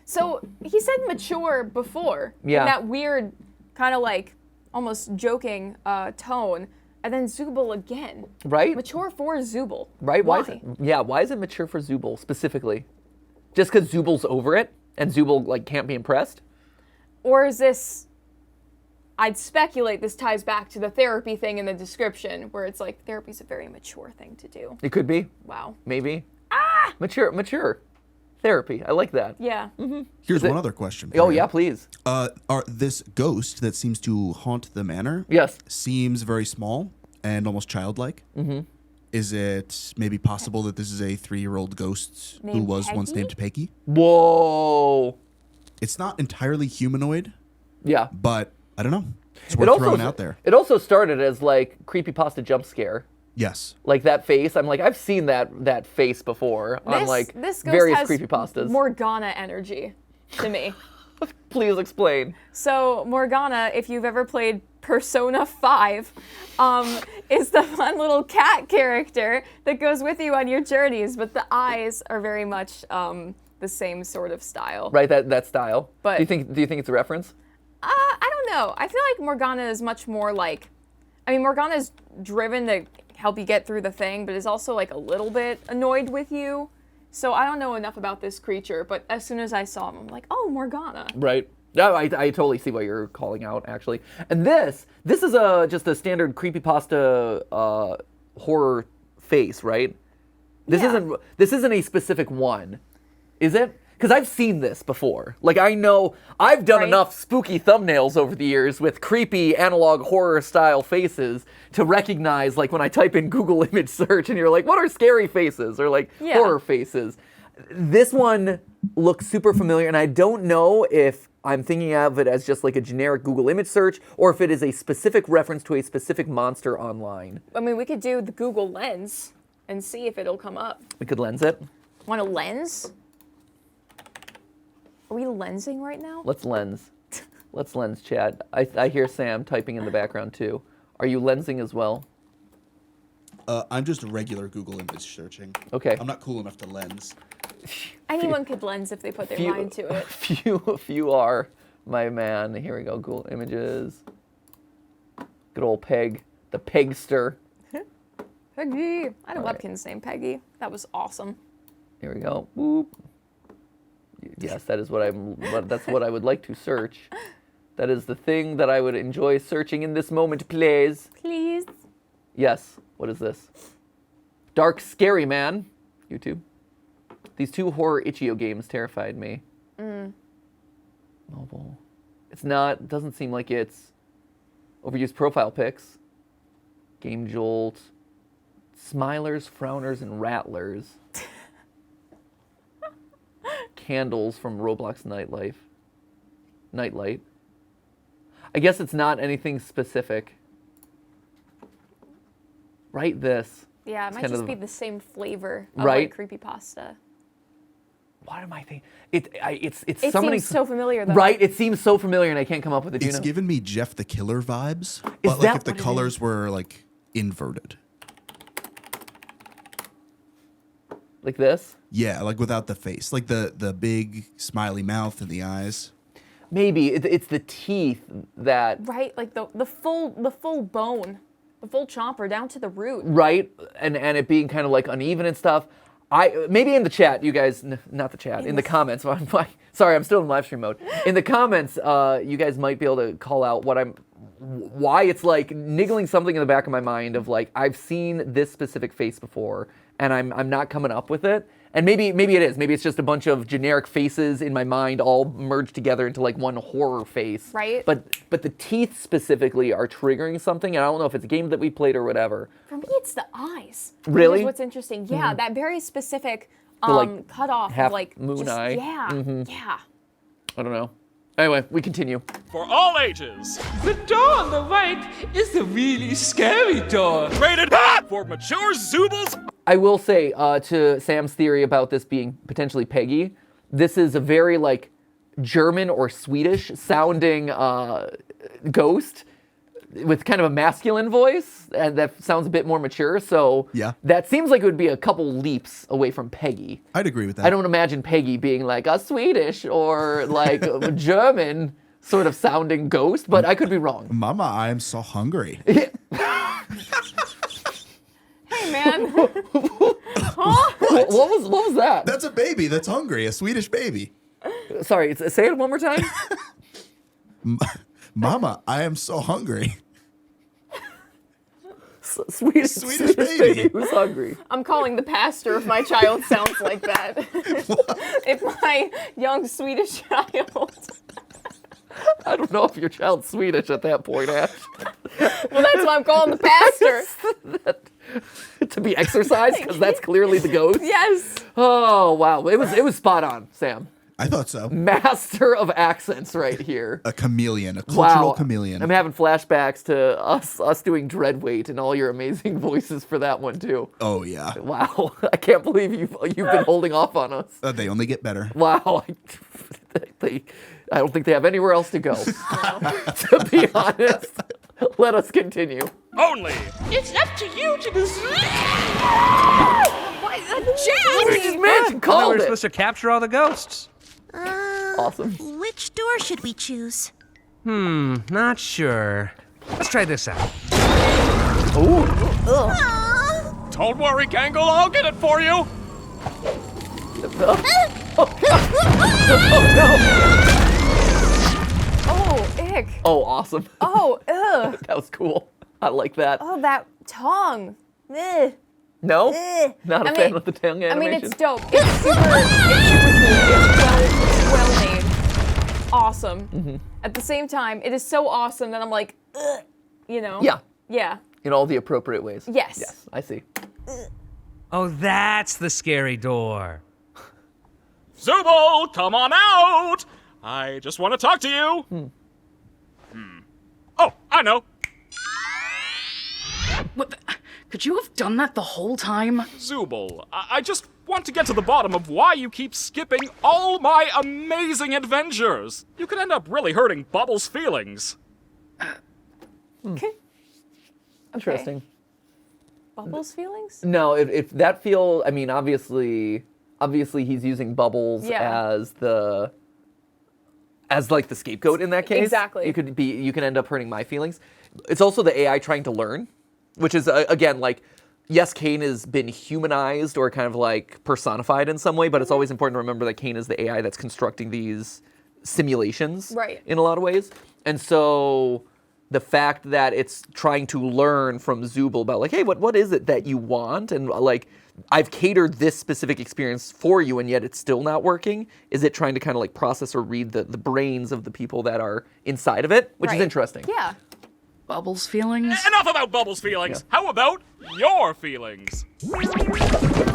So he said mature before. Yeah. In that weird, kind of like almost joking tone. And then Zooble again. Right? Mature for Zooble. Right? Why is it? Yeah. Why is it mature for Zooble specifically? Just because Zooble's over it and Zooble like can't be impressed? Or is this? I'd speculate this ties back to the therapy thing in the description, where it's like therapy's a very mature thing to do. It could be. Wow. Maybe. Mature. Therapy. I like that. Yeah. Here's one other question. Oh for you. yeah, please. This ghost that seems to haunt the manor Yes. seems very small and almost childlike. Mm-hmm. Is it maybe possible that this is a 3-year-old ghost who Named was once Peggy? named Peggy? Whoa. It's not entirely humanoid, Yeah. but I don't know. It's worth throwing out there. It also started as like creepypasta jump scare. Yes. Like that face. I'm like, I've seen that face before on like this ghost various has creepypastas. Morgana energy to me. Please explain. So Morgana, if you've ever played Persona 5, is the fun little cat character that goes with you on your journeys, but the eyes are very much the same sort of style. Right, that style. But- do you think it's a reference? I don't know. I feel like Morgana is much more like, Morgana is driven to help you get through the thing, but is also like a little bit annoyed with you. So I don't know enough about this creature, but as soon as I saw him, I'm like, oh, Morgana. Right. No, I totally see what you're calling out, actually. And this is just a standard creepypasta horror face, right? This isn't a specific one, is it? Because I've seen this before. Like, I know I've done enough spooky thumbnails over the years with creepy analog horror style faces to recognize, like, when I type in Google image search and you're like, what are scary faces? Or like horror faces. This one looks super familiar, and I don't know if I'm thinking of it as just like a generic Google image search or if it is a specific reference to a specific monster online. We could do the Google Lens and see if it'll come up. We could lens it. Want a lens? Are we lensing right now? Let's lens. Let's lens, chat. I hear Sam typing in the background too. Are you lensing as well? I'm just a regular Google image searching. Okay. I'm not cool enough to lens. Anyone could lens if they put their mind to it. Few are, my man. Here we go. Google Images. Good old Peg. The Pegster. Peggy. I had a Webkinz named Peggy. That was awesome. Here we go. Boop. Yes, that's what I would like to search. That is the thing that I would enjoy searching in this moment, please. Please. Yes. What is this? Dark Scary Man. YouTube. These 2 horror itch.io games terrified me. Mobile. Doesn't seem like it's overused profile pics. Game Jolt. Smilers, Frowners, and Rattlers. Candles from Roblox Nightlight. I guess it's not anything specific. Right, this. Yeah, it might just be the same flavor of Right? like creepypasta. What am I thinking? It's It summoning. seems so familiar though. Right, it seems so familiar, and I can't come up with it. Do you It's know? given me Jeff the Killer vibes, Is but that like if the what it colors were like inverted. Like this? Yeah, like without the face, like the big smiley mouth and the eyes. Maybe it's the teeth that. Right, like the full bone, the full chomper down to the root. Right, and it being kind of like uneven and stuff. Maybe in the chat, you guys, not the chat, in the comments. Sorry, I'm still in live stream mode. In the comments, you guys might be able to call out why it's like niggling something in the back of my mind of like I've seen this specific face before, and I'm not coming up with it. And maybe it is. Maybe it's just a bunch of generic faces in my mind all merged together into like one horror face. Right. But the teeth specifically are triggering something, and I don't know if it's a game that we played or whatever. For me, it's the eyes. Really? Which is what's interesting. Yeah, that very specific like, cut off half of like moon just, eye. Yeah, yeah. I don't know. Anyway, we continue. For all ages. The door on the right is the really scary door. Rated for mature Zoobles. I will say, to Sam's theory about this being potentially Peggy, this is a very like German or Swedish sounding ghost with kind of a masculine voice, and that sounds a bit more mature. So Yeah. that seems like it would be a couple leaps away from Peggy. I'd agree with that. I don't imagine Peggy being like a Swedish or like a German sort of sounding ghost, but I could be wrong. Mama, I am so hungry. Hey, man. Huh? What was that? That's a baby that's hungry, a Swedish baby. Sorry, say it one more time. Mama, I am so hungry. Swedish baby who's hungry. I'm calling the pastor if my child sounds like that. If my young Swedish child. I don't know if your child's Swedish at that point, Ash. Well, that's why I'm calling the pastor. To be exercised, because that's clearly the ghost. Yes. Oh wow, it was spot on, Sam. I thought so. Master of accents right here. A chameleon, a cultural Wow. chameleon. I'm having flashbacks to us doing Dreadweight and all your amazing voices for that one too. Oh yeah. Wow, I can't believe you've been holding off on us. They only get better. Wow, I don't think they have anywhere else to go. To be honest, let us continue. Only. It's up to you to decide. What? You just mentioned We called were it. supposed to capture all the ghosts. Awesome. Which door should we choose? Not sure. Let's try this out. Don't worry, Gangle. I'll get it for you. Oh, ick. Oh, awesome. Oh, ugh. That was cool. I like that. Oh, that tongue. Ugh. No? Ugh. Not a I fan mean- of the tongue I animation? mean, it's dope. It's super cool. It's well made. Awesome. Mm-hmm. At the same time, it is so awesome that I'm like, ugh, you know? Yeah, Yeah. in all the appropriate ways. Yes. Yes, I see. Oh, that's the scary door. Zooble, come on out. I just want to talk to you. Oh, I know. What? Could you have done that the whole time? Zooble, I just want to get to the bottom of why you keep skipping all my amazing adventures. You could end up really hurting Bubbles' feelings. Okay. Interesting. Bubbles' feelings? No, if that feel, I mean, obviously he's using Bubbles Yeah. as like the scapegoat in that case. Exactly. You can end up hurting my feelings. It's also the AI trying to learn, which is again like, yes, Kane has been humanized or kind of like personified in some way, but it's always important to remember that Kane is the AI that's constructing these simulations Right. in a lot of ways. And so the fact that it's trying to learn from Zooble about like, hey, what is it that you want? And like, I've catered this specific experience for you, and yet it's still not working. Is it trying to kind of like process or read the brains of the people that are inside of it, which is Right. interesting. Yeah. Bubbles' feelings? Enough about Bubbles' feelings. How about your feelings?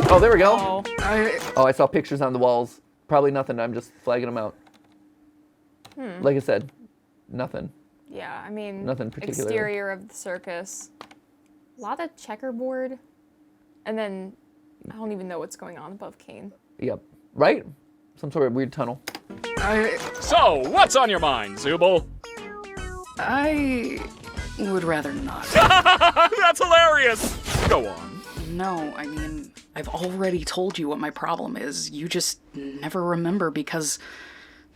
Oh, there we go. I, Oh, I saw pictures on the walls. Probably nothing. I'm just flagging them out. Like I said, nothing. Yeah, I mean, Nothing particular. exterior of the circus. A lot of checkerboard. And then I don't even know what's going on above Kane. Yep. Right? Some sort of weird tunnel. So, what's on your mind, Zooble? I would rather not. That's hilarious. Go on. No, I mean, I've already told you what my problem is. You just never remember because...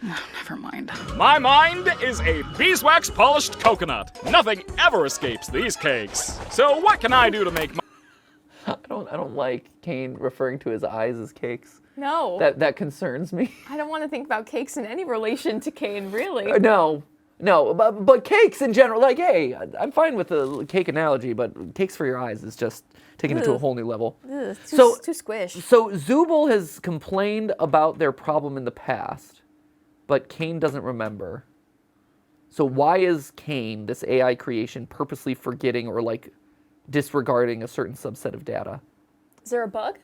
never mind. My mind is a beeswax polished coconut. Nothing ever escapes these cakes. So what can I do to make my... I don't like Kane referring to his eyes as cakes. No. That concerns me. I don't want to think about cakes in any relation to Kane, really. No. No, but cakes in general, like, hey, I'm fine with the cake analogy, but cakes for your eyes is just taking it to a whole new level. Ugh, too squish. So Zooble has complained about their problem in the past, but Kane doesn't remember. So why is Kane, this AI creation, purposely forgetting or like disregarding a certain subset of data? Is there a bug?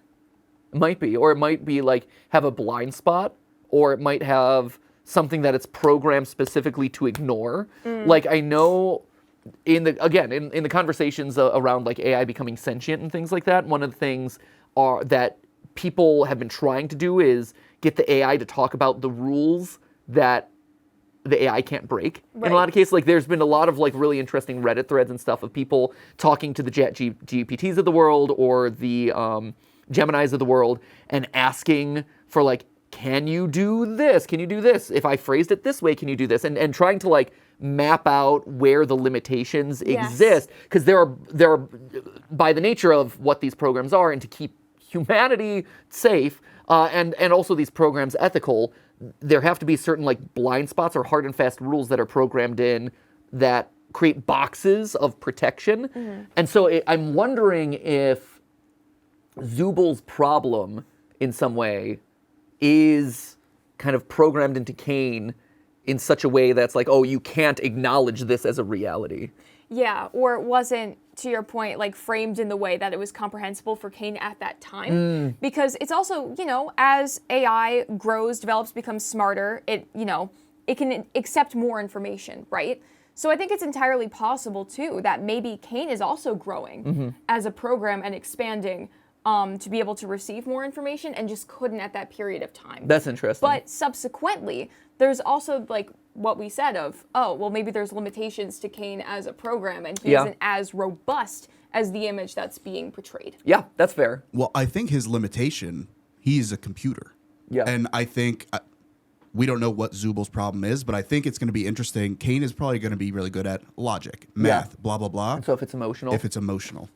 It might be, or it might be like have a blind spot, or it might have something that it's programmed specifically to ignore. Like I know in the conversations around like AI becoming sentient and things like that, one of the things that people have been trying to do is get the AI to talk about the rules that the AI can't break. Right. In a lot of cases, like there's been a lot of like really interesting Reddit threads and stuff of people talking to the ChatGPTs of the world or the Geminis of the world and asking for like, can you do this? Can you do this? If I phrased it this way, can you do this? And trying to like map out where the limitations exist, because there are by the nature of what these programs are, and to keep humanity safe and also these programs ethical, there have to be certain like blind spots or hard and fast rules that are programmed in that create boxes of protection. And so I'm wondering if Zooble's problem in some way is kind of programmed into Kane in such a way that's like, oh, you can't acknowledge this as a reality. Yeah, or it wasn't, to your point, like framed in the way that it was comprehensible for Kane at that time. Because it's also, as AI grows, develops, becomes smarter, it can accept more information, right? So I think it's entirely possible, too, that maybe Kane is also growing as a program and expanding to be able to receive more information and just couldn't at that period of time. That's interesting. But subsequently, there's also like what we said of, oh, well, maybe there's limitations to Kane as a program and he isn't as robust as the image that's being portrayed. Yeah, that's fair. Well, I think his limitation, he's a computer. Yeah. And I think, we don't know what Zooble's problem is, but I think it's going to be interesting. Kane is probably going to be really good at logic, math, blah, blah, blah. And so if it's emotional? If it's emotional.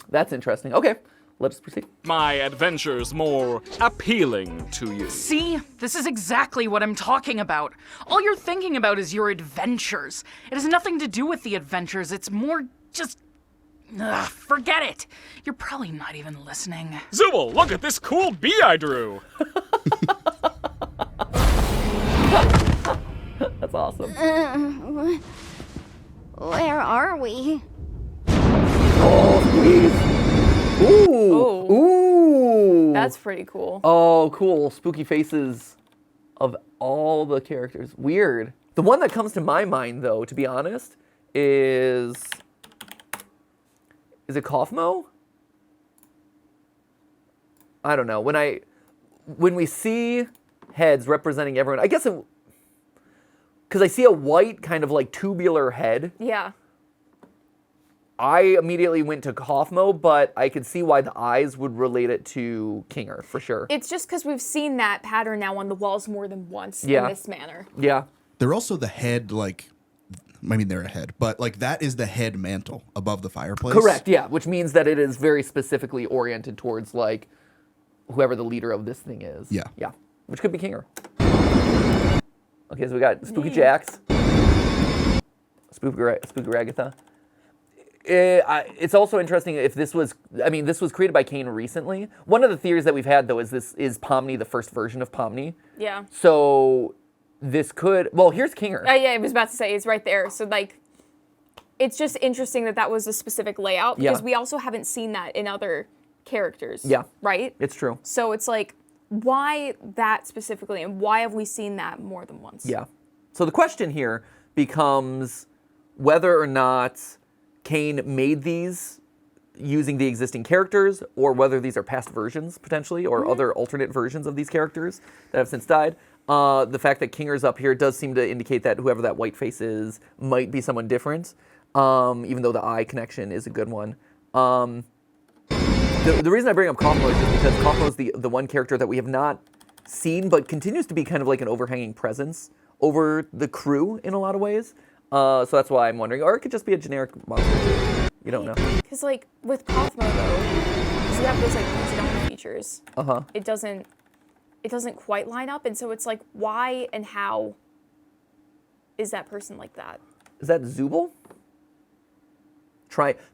That's interesting. Okay. Let's proceed. My adventures more appealing to you. See? This is exactly what I'm talking about. All you're thinking about is your adventures. It has nothing to do with the adventures. It's more just... forget it. You're probably not even listening. Zooble, look at this cool bee I drew. That's awesome. Where are we? Oh, please. Ooh. Ooh. That's pretty cool. Oh, cool. Spooky faces of all the characters. Weird. The one that comes to my mind, though, to be honest, is it Kaufmo? I don't know. When we see heads representing everyone, I guess because I see a white kind of like tubular head. Yeah. I immediately went to Kaufmo, but I could see why the eyes would relate it to Kinger, for sure. It's just because we've seen that pattern now on the walls more than once in this manner. Yeah. They're also the head, they're a head, but that is the head mantle above the fireplace. Correct, yeah, which means that it is very specifically oriented towards, whoever the leader of this thing is. Yeah. Yeah, which could be Kinger. Okay, so we got Spooky Jax, Spooky Ragatha. It's also interesting if this was created by Kane recently. One of the theories that we've had, though, is Pomni the first version of Pomni? Yeah. So this could, here's Kinger. Yeah, I was about to say, it's right there. So, it's just interesting that was a specific layout, because we also haven't seen that in other characters. Yeah. Right? It's true. So it's why that specifically, and why have we seen that more than once? Yeah. So the question here becomes whether or not Kane made these using the existing characters, or whether these are past versions, potentially, or other alternate versions of these characters that have since died. The fact that Kinger's up here does seem to indicate that whoever that white face is might be someone different, even though the eye connection is a good one. The reason I bring up Kaufmo is just because Kaufmo is the one character that we have not seen, but continues to be kind of like an overhanging presence over the crew in a lot of ways. So that's why I'm wondering, or it could just be a generic monster. You don't know. Because with Kaufmo though, because you have those coincidental features. It doesn't quite line up, and so it's why and how is that person like that? Is that Zubul?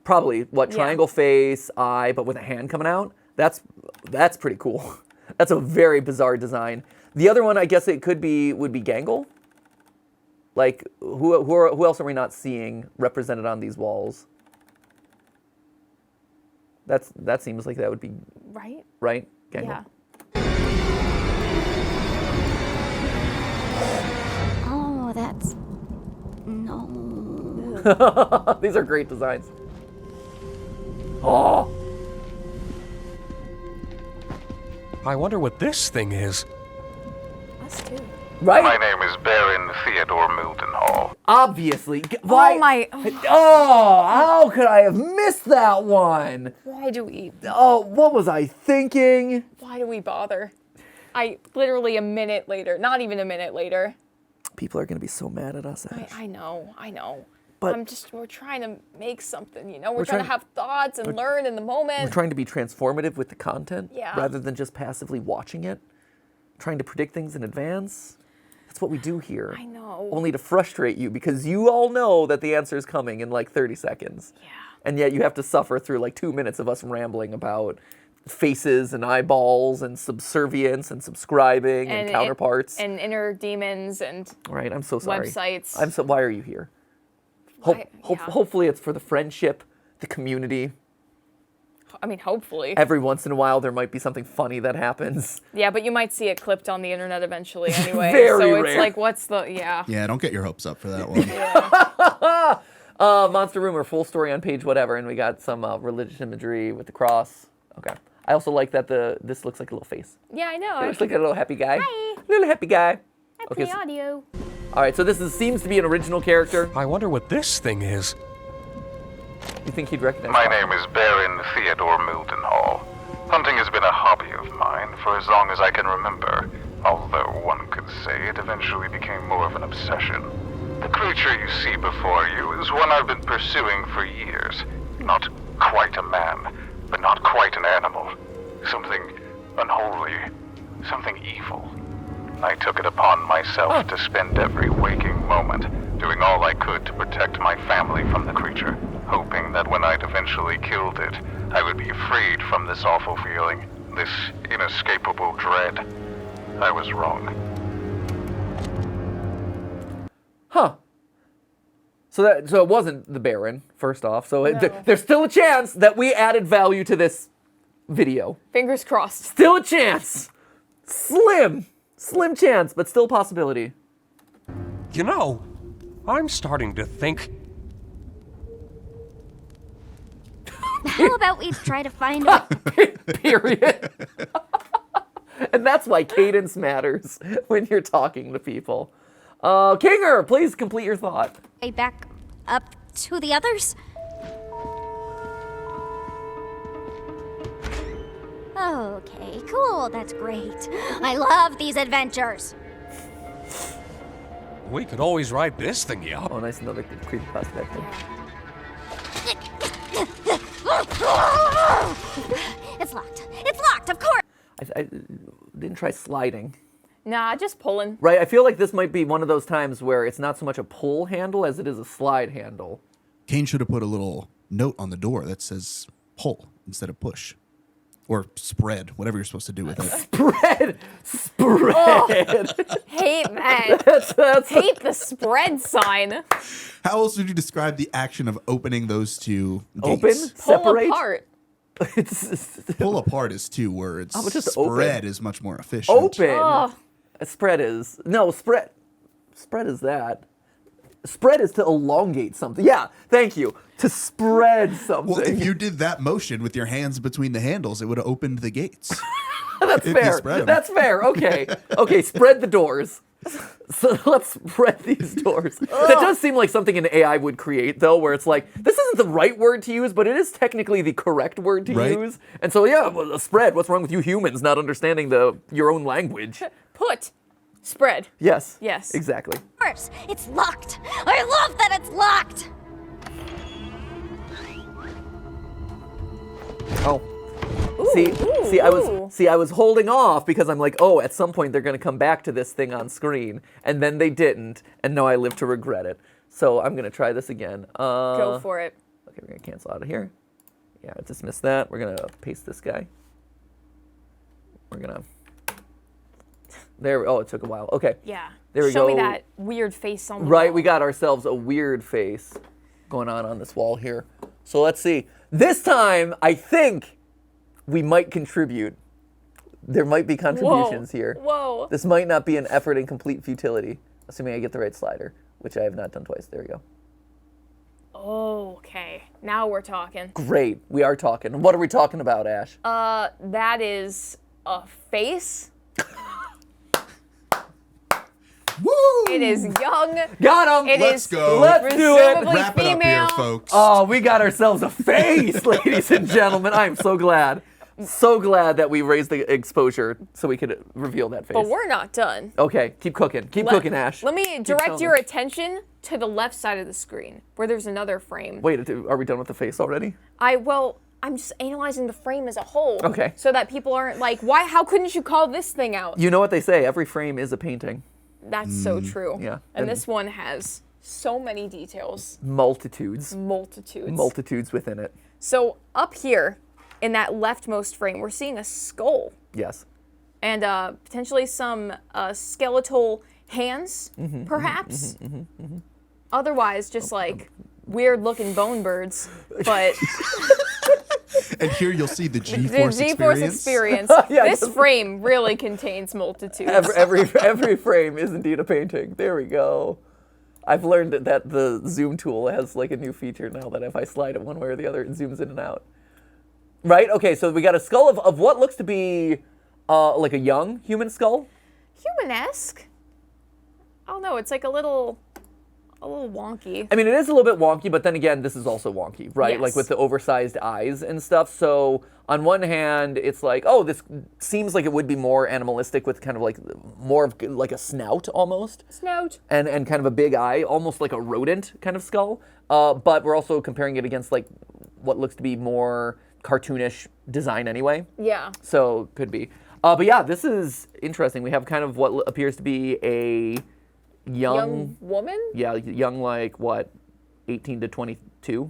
Probably what, triangle face, eye, but with a hand coming out? That's pretty cool. That's a very bizarre design. The other one, I guess it would be Gangle. Like, who else are we not seeing represented on these walls? That seems like that would be right. Right, Gangle. Yeah. Oh, that's no. These are great designs. Oh. I wonder what this thing is. Us too. Right? My name is Baron Theodore Mildenhall. Obviously. Why? Oh my. Oh, how could I have missed that one? Why do we? Oh, what was I thinking? Why do we bother? I literally a minute later, not even a minute later. People are going to be so mad at us, Ash. I know. But we're trying to make something, you know? We're trying to have thoughts and learn in the moment. We're trying to be transformative with the content rather than just passively watching it. Trying to predict things in advance. That's what we do here. I know. Only to frustrate you because you all know that the answer is coming in like 30 seconds. Yeah. And yet you have to suffer through like 2 minutes of us rambling about faces and eyeballs and subservience and subscribing and counterparts. And inner demons and right, I'm so sorry. Websites. Why are you here? Hopefully it's for the friendship, the community. I mean, hopefully. Every once in a while there might be something funny that happens. Yeah, but you might see it clipped on the internet eventually anyway. Very so rare. It's like, what's the, Yeah, don't get your hopes up for that one. Monster Rumor, full story on page whatever, and we got some religious imagery with the cross. Okay. I also like that this looks like a little face. Yeah, I know. It looks like a little happy guy. Hi. Little happy guy. I play audio. All right, so this seems to be an original character. I wonder what this thing is. You think he'd recognize My name is Baron Theodore Mildenhall. Hunting has been a hobby of mine for as long as I can remember, although one could say it eventually became more of an obsession. The creature you see before you is one I've been pursuing for years. Not quite a man, but not quite an animal. Something unholy, something evil. I took it upon myself to spend every waking moment doing all I could to protect my family from the creature, hoping that when I'd eventually killed it, I would be freed from this awful feeling, this inescapable dread. I was wrong. Huh. So it wasn't the Baron, first off. So there's still a chance that we added value to this video. Fingers crossed. Still a chance. Slim chance, but still a possibility. You know, I'm starting to think. How about we try to find a... Period. And that's why cadence matters when you're talking to people. Kinger, please complete your thought. way back up to the others? Okay, cool, that's great. I love these adventures. We could always ride this thingy up. Oh, nice, another creepy prospect. It's locked. It's locked, of course. I didn't try sliding. Nah, just pulling. Right, I feel like this might be one of those times where it's not so much a pull handle as it is a slide handle. Kane should have put a little note on the door that says pull instead of push. Or spread, whatever you're supposed to do with it. Spread! Oh, hate that. Hate the spread sign. How else would you describe the action of opening those two gates? Open? Separate? Pull apart. Pull apart is two words. Oh, just spread open. is much more efficient. Open. Oh. Spread is spread is that. Spread is to elongate something. Yeah, thank you. To spread something. Well, if you did that motion with your hands between the handles, it would have opened the gates. That's If you fair. spread 'em. That's fair. Okay. Okay, spread the doors. So let's spread these doors. That does seem like something an AI would create, though, where it's like, this isn't the right word to use, but it is technically the correct word to use. And so, yeah, well, a spread. What's wrong with you humans not understanding your own language? Put. Spread. Yes. Yes. Exactly. Of course, it's locked. I love that it's locked. Oh. I was holding off because I'm like, oh, at some point they're going to come back to this thing on screen, and then they didn't, and now I live to regret it. So I'm going to try this again. Go for it. Okay, we're going to cancel out of here. Yeah, dismiss that. We're going to paste this guy. We're going to... There, oh, it took a while. Okay. Yeah. There we go. Show me that weird face on the Right, wall. we got ourselves a weird face going on this wall here. So let's see. This time, I think we might contribute. There might be contributions here. Whoa. This might not be an effort in complete futility, assuming I get the right slider, which I have not done twice. There we go. Okay. Now we're talking. Great. We are talking. What are we talking about, Ash? That is a face. Woo! It is young. Got him. Let's go. Let's do it. presumably Wrap it up female. here, folks. Oh, we got ourselves a face, ladies and gentlemen. I am so glad. So glad that we raised the exposure so we could reveal that face. But we're not done. Okay, keep cooking. Keep cooking, Ash. Let me Keep direct telling your us. attention to the left side of the screen where there's another frame. Wait, are we done with the face already? I'm just analyzing the frame as a whole. Okay. So that people aren't like, how couldn't you call this thing out? You know what they say, every frame is a painting. That's so true. Yeah. And this one has so many details. Multitudes. Multitudes Within it. So up here in that leftmost frame, we're seeing a skull Yes. and potentially some skeletal hands, perhaps. Otherwise, just like weird looking bone birds, but And here you'll see the the G-Force G-Force experience. experience. Yeah, This frame really contains multitudes. Every frame is indeed a painting. There we go. I've learned that the zoom tool has like a new feature now that if I slide it one way or the other, it zooms in and out. Right? Okay, so we got a skull of what looks to be like a young human skull. Human-esque. Oh no, it's like a little wonky. I mean, it is a little bit wonky, but then again, this is also wonky, right? Yes. Like with the oversized eyes and stuff. So on one hand, it's like, oh, this seems like it would be more animalistic with kind of like more of like a snout almost. Snout. And kind of a big eye, almost like a rodent kind of skull. But we're also comparing it against like what looks to be more cartoonish design anyway. Yeah. So could be. But yeah, this is interesting. We have kind of what appears to be a young woman? Yeah, young like what, 18 to 22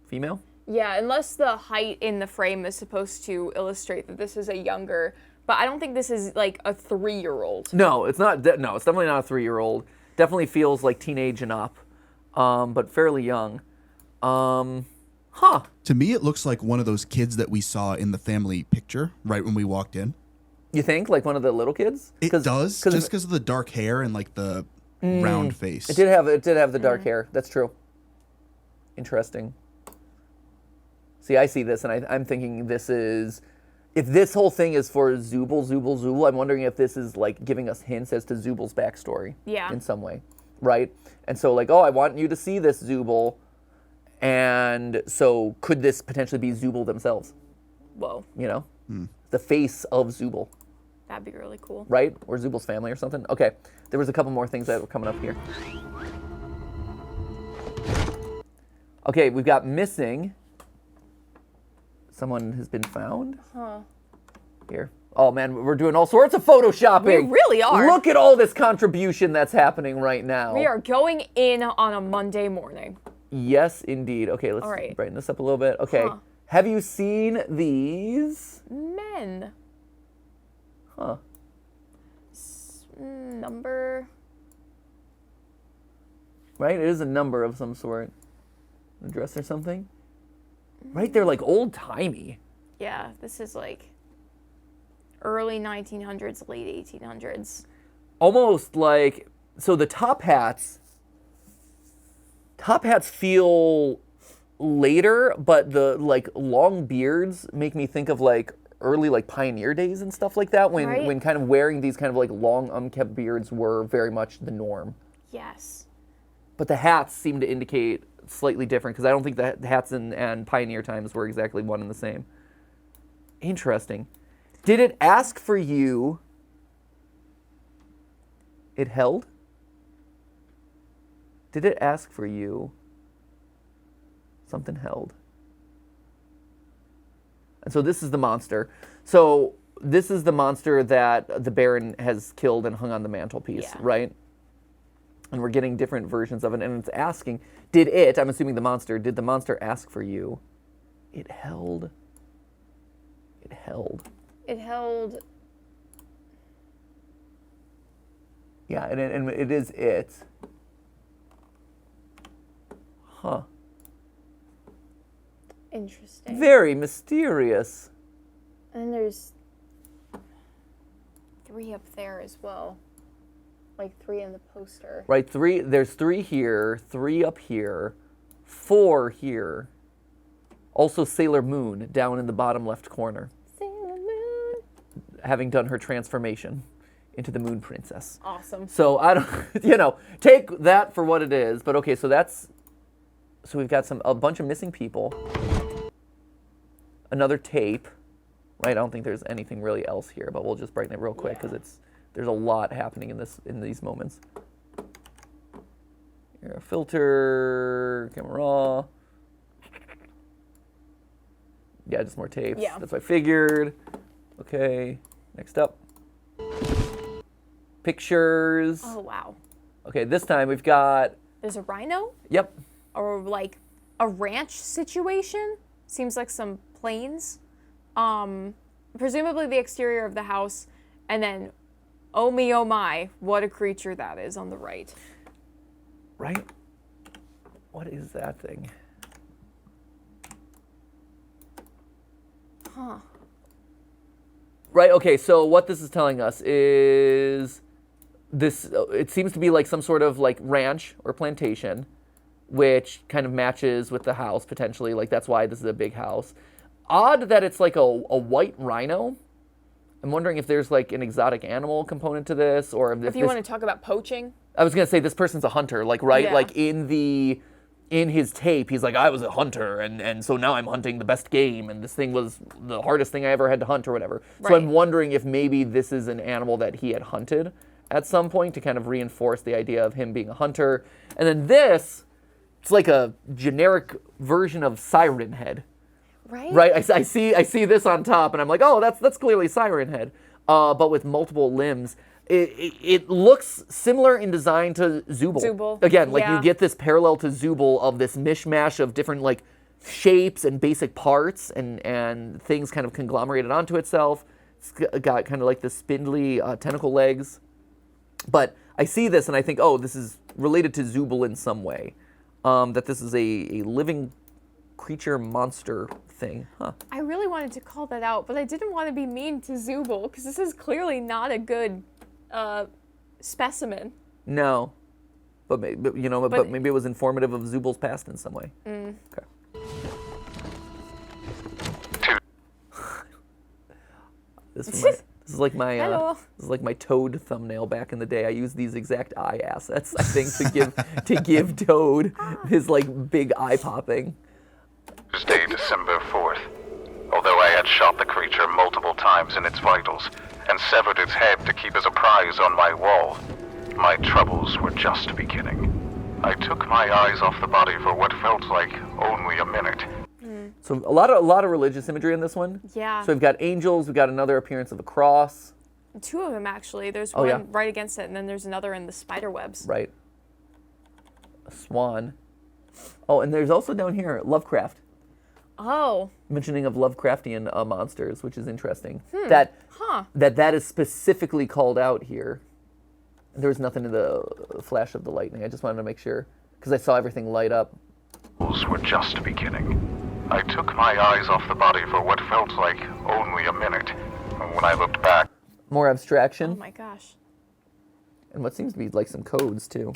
female? Yeah, unless the height in the frame is supposed to illustrate that this is a younger, but I don't think this is like a 3-year-old. No, it's not. No, it's definitely not a 3-year-old. Definitely feels like teenage and up, but fairly young. To me, it looks like one of those kids that we saw in the family picture right when we walked in. You think like one of the little kids? It does, just because of the dark hair and like the round face. It did have the dark hair. That's true. Interesting. See, I see this, and I'm thinking this is, if this whole thing is for Zooble, I'm wondering if this is like giving us hints as to Zooble's backstory. Yeah. In some way, right? And so like, oh, I want you to see this Zooble, and so could this potentially be Zooble themselves? Whoa. You know, the face of Zooble. That'd be really cool. Right? Or Zooble's family or something. Okay, there was a couple more things that were coming up here. Okay, we've got missing. Someone has been found. Huh. Here. Oh man, we're doing all sorts of photoshopping. We really are. Look at all this contribution that's happening right now. We are going in on a Monday morning. Yes, indeed. Okay, let's brighten this up a little bit. Okay. Huh. Have you seen these? Men. Huh. Number. Right? It is a number of some sort. A dress or something? Right? They're like old-timey. Yeah, this is like early 1900s, late 1800s. Almost like, so the top hats feel later, but the like long beards make me think of like early like pioneer days and stuff like that when Right? when kind of wearing these kind of like long unkept beards were very much the norm. Yes. But the hats seem to indicate slightly different because I don't think the hats and pioneer times were exactly one and the same. Interesting. Did it ask for you? It held? Did it ask for you? Something held. And so this is the monster. So this is the monster that the Baron has killed and hung on the mantelpiece, right? And we're getting different versions of it, and it's asking, I'm assuming the monster, did the monster ask for you? It held. Yeah, and it is it. Huh. Interesting. Very mysterious. And there's 3 up there as well. Like 3 in the poster. Right, there's 3 here, 3 up here, 4 here. Also Sailor Moon down in the bottom left corner. Sailor Moon. Having done her transformation into the Moon Princess. Awesome. So I don't, take that for what it is. But okay, so we've got a bunch of missing people. Another tape. Right, I don't think there's anything really else here, but we'll just brighten it real quick because there's a lot happening in these moments. Here, a filter, camera. Yeah, just more tapes. Yeah. That's what I figured. Okay, next up. Pictures. Oh, wow. Okay, this time we've got... There's a rhino? Yep. Or like a ranch situation? Seems like some planes. Presumably the exterior of the house, and then, oh me, oh my, what a creature that is on the right. Right? What is that thing? Huh. Right, okay, so what this is telling us is it seems to be like some sort of like ranch or plantation, which kind of matches with the house potentially, like that's why this is a big house. Odd that it's like a white rhino. I'm wondering if there's like an exotic animal component to this, or if you want to talk about poaching. I was gonna say this person's a hunter, like right, Yeah. like in his tape, he's like, I was a hunter, and so now I'm hunting the best game, and this thing was the hardest thing I ever had to hunt, or whatever. Right. So I'm wondering if maybe this is an animal that he had hunted at some point to kind of reinforce the idea of him being a hunter. And then this, it's like a generic version of Siren Head. Right? Right, I see this on top, and I'm like, oh, that's clearly Siren Head, but with multiple limbs. It looks similar in design to Zooble. Zooble, Again, like yeah. you get this parallel to Zooble of this mishmash of different like shapes and basic parts and things kind of conglomerated onto itself. It's got kind of like the spindly tentacle legs. But I see this and I think, oh, this is related to Zooble in some way. That this is a living creature monster thing. Huh. I really wanted to call that out, but I didn't want to be mean to Zooble, because this is clearly not a good specimen. No. But maybe, but maybe it was informative of Zooble's past in some way. Mm. Okay. This is like my Toad thumbnail back in the day. I used these exact eye assets, I think, to give Toad his like big eye popping. Tuesday, December 4th. Although I had shot the creature multiple times in its vitals and severed its head to keep as a prize on my wall, my troubles were just beginning. I took my eyes off the body for what felt like only a minute. So a lot of religious imagery in this one. Yeah. So we've got angels, we've got another appearance of a cross. 2 of them, actually. There's Oh, one yeah. right against it, and then there's another in the spider webs. Right. A swan. Oh, and there's also down here Lovecraft. Oh. Mentioning of Lovecraftian monsters, which is interesting. Huh. That is specifically called out here. There was nothing in the flash of the lightning. I just wanted to make sure, because I saw everything light up. Were just beginning. I took my eyes off the body for what felt like only a minute. And when I looked back... More abstraction. Oh my gosh. And what seems to be like some codes, too.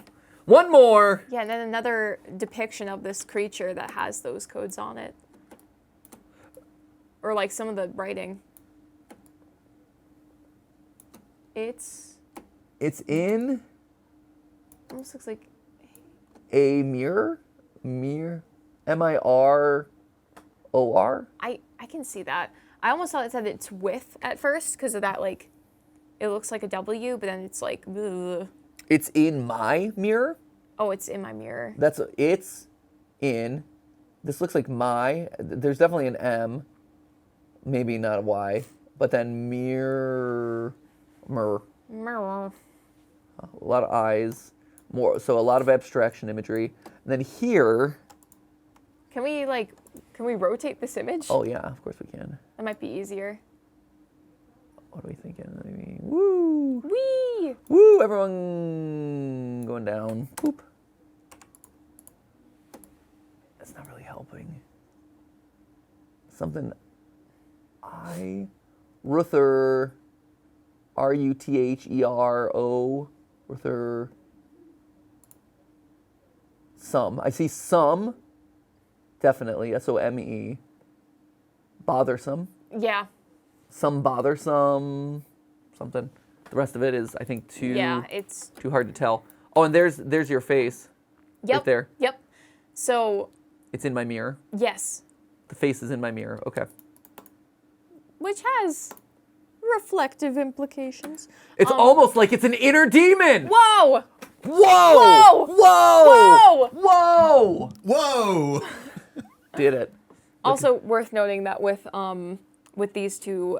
One more! Yeah, and then another depiction of this creature that has those codes on it. Or like some of the writing. It's in... Almost looks like... A mirror? M-I-R-O-R? I can see that. I almost thought it said it's with at first because of that, like, it looks like a W, but then it's like, ugh. It's in my mirror? Oh, it's in my mirror. It's in. This looks like my. There's definitely an M. maybe not a Y, but then mirror. Mirror. A lot of eyes, so a lot of abstraction imagery. And then here. Can we rotate this image? Oh yeah, of course we can. That might be easier. What are we thinking? I mean, woo! Whee! Woo! Everyone going down. Poop. That's not really helping. Something. Ruther. Ruthero. Ruther. Some. I see some. Definitely. SOME. Bothersome. Yeah. Some bothersome. Something. The rest of it is, I think, too hard to tell. Oh, and there's your face. Yep. Right there. Yep. So. It's in my mirror. Yes. The face is in my mirror. Okay. Which has reflective implications. It's almost like it's an inner demon. Whoa! Whoa! Whoa! Whoa! Whoa! Did it. Also worth noting that with these two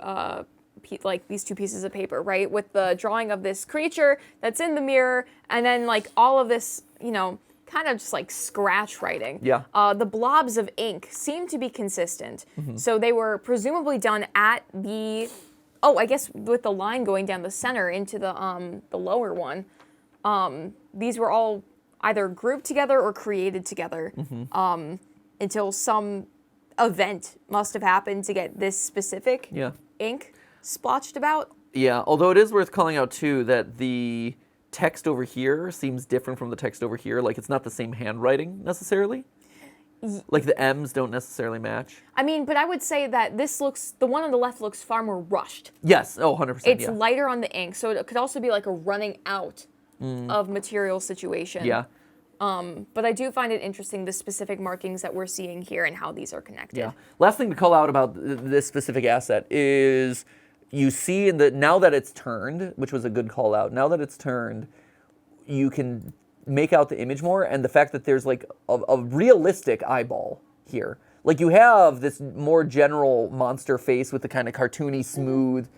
these two pieces of paper, right? With the drawing of this creature that's in the mirror, and then like all of this, kind of just like scratch writing. Yeah. The blobs of ink seem to be consistent. Mm-hmm. So they were presumably done at the, I guess with the line going down the center into the lower one. These were all either grouped together or created together until some event must have happened to get this specific ink splotched about. Yeah, although it is worth calling out too that the text over here seems different from the text over here. Like it's not the same handwriting necessarily. Like the M's don't necessarily match. I mean, but I would say that the one on the left looks far more rushed. Yes, 100%. It's lighter on the ink, so it could also be like a running out of material situation. Yeah. But I do find it interesting the specific markings that we're seeing here and how these are connected. Yeah. Last thing to call out about this specific asset is you see now that it's turned, which was a good call out, now that it's turned, you can make out the image more, and the fact that there's like a realistic eyeball here. Like you have this more general monster face with the kind of cartoony, smooth,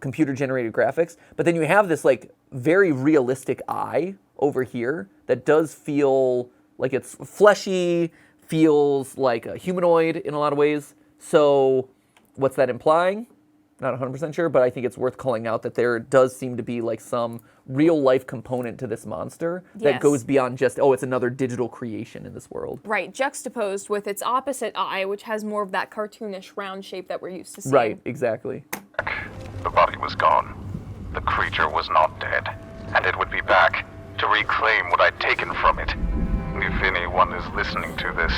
computer generated graphics, but then you have this like very realistic eye over here that does feel like it's fleshy, feels like a humanoid in a lot of ways. So what's that implying? Not 100% sure, but I think it's worth calling out that there does seem to be like some real life component to this monster that goes beyond just, it's another digital creation in this world. Right, juxtaposed with its opposite eye, which has more of that cartoonish round shape that we're used to seeing. Right, exactly. The body was gone. The creature was not dead, and it would be back to reclaim what I'd taken from it. If anyone is listening to this,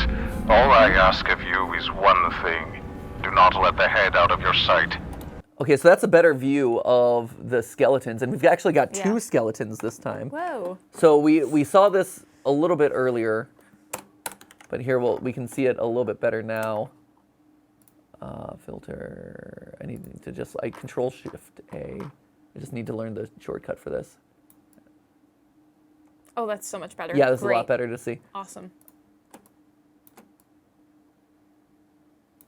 all I ask of you is one thing. Do not let the head out of your sight. Okay, so that's a better view of the skeletons, and we've actually got two skeletons this time. Whoa. So we saw this a little bit earlier, but here we can see it a little bit better now. Filter, I need to just, Control-Shift-A. I just need to learn the shortcut for this. Oh, that's so much better. Yeah, this is a lot better to see. Awesome.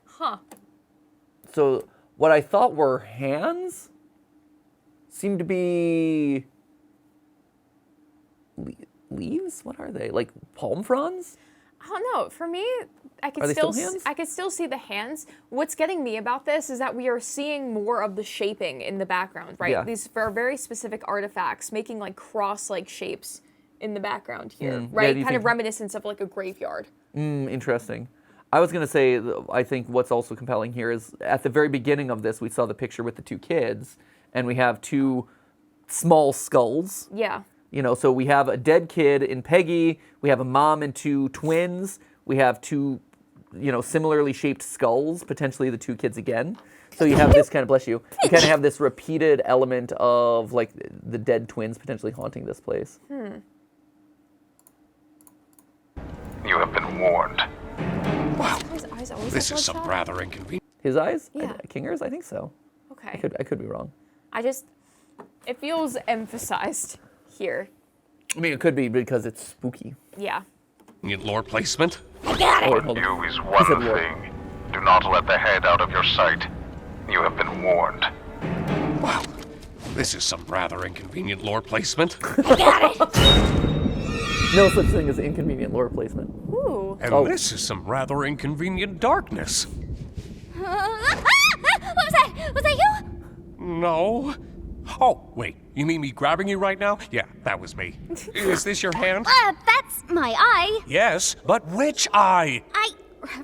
Huh. So what I thought were hands seem to be leaves? What are they? Like palm fronds? I don't know. For me, I could still see the hands. What's getting me about this is that we are seeing more of the shaping in the background, right? Yeah. These are very specific artifacts making like cross-like shapes in the background here, right? Kind of reminiscent of like a graveyard. Interesting. I was going to say, I think what's also compelling here is at the very beginning of this, we saw the picture with the two kids, and we have two small skulls. Yeah. So we have a dead kid in Peggy, we have a mom and two twins, we have two, similarly shaped skulls, potentially the two kids again. So you have this kind of, bless you, you kind of have this repeated element of like the dead twins potentially haunting this place. You have been warned. Wow, His eyes always this look is like some that? rather inconvenient. His eyes? Yeah. Kinger's? I think so. Okay. I could be wrong. It feels emphasized here. I mean, it could be because it's spooky. Yeah. Need lore placement? Oh, wait, hold on. You is He one said lore. thing. Do not let the head out of your sight. You have been warned. Wow, this is some rather inconvenient lore placement. No such thing as inconvenient lore placement. Ooh. And this is some rather inconvenient darkness. What was that? Was that you? No. Oh, wait, you mean me grabbing you right now? Yeah, that was me. Is this your hand? That's my eye. Yes, but which eye? I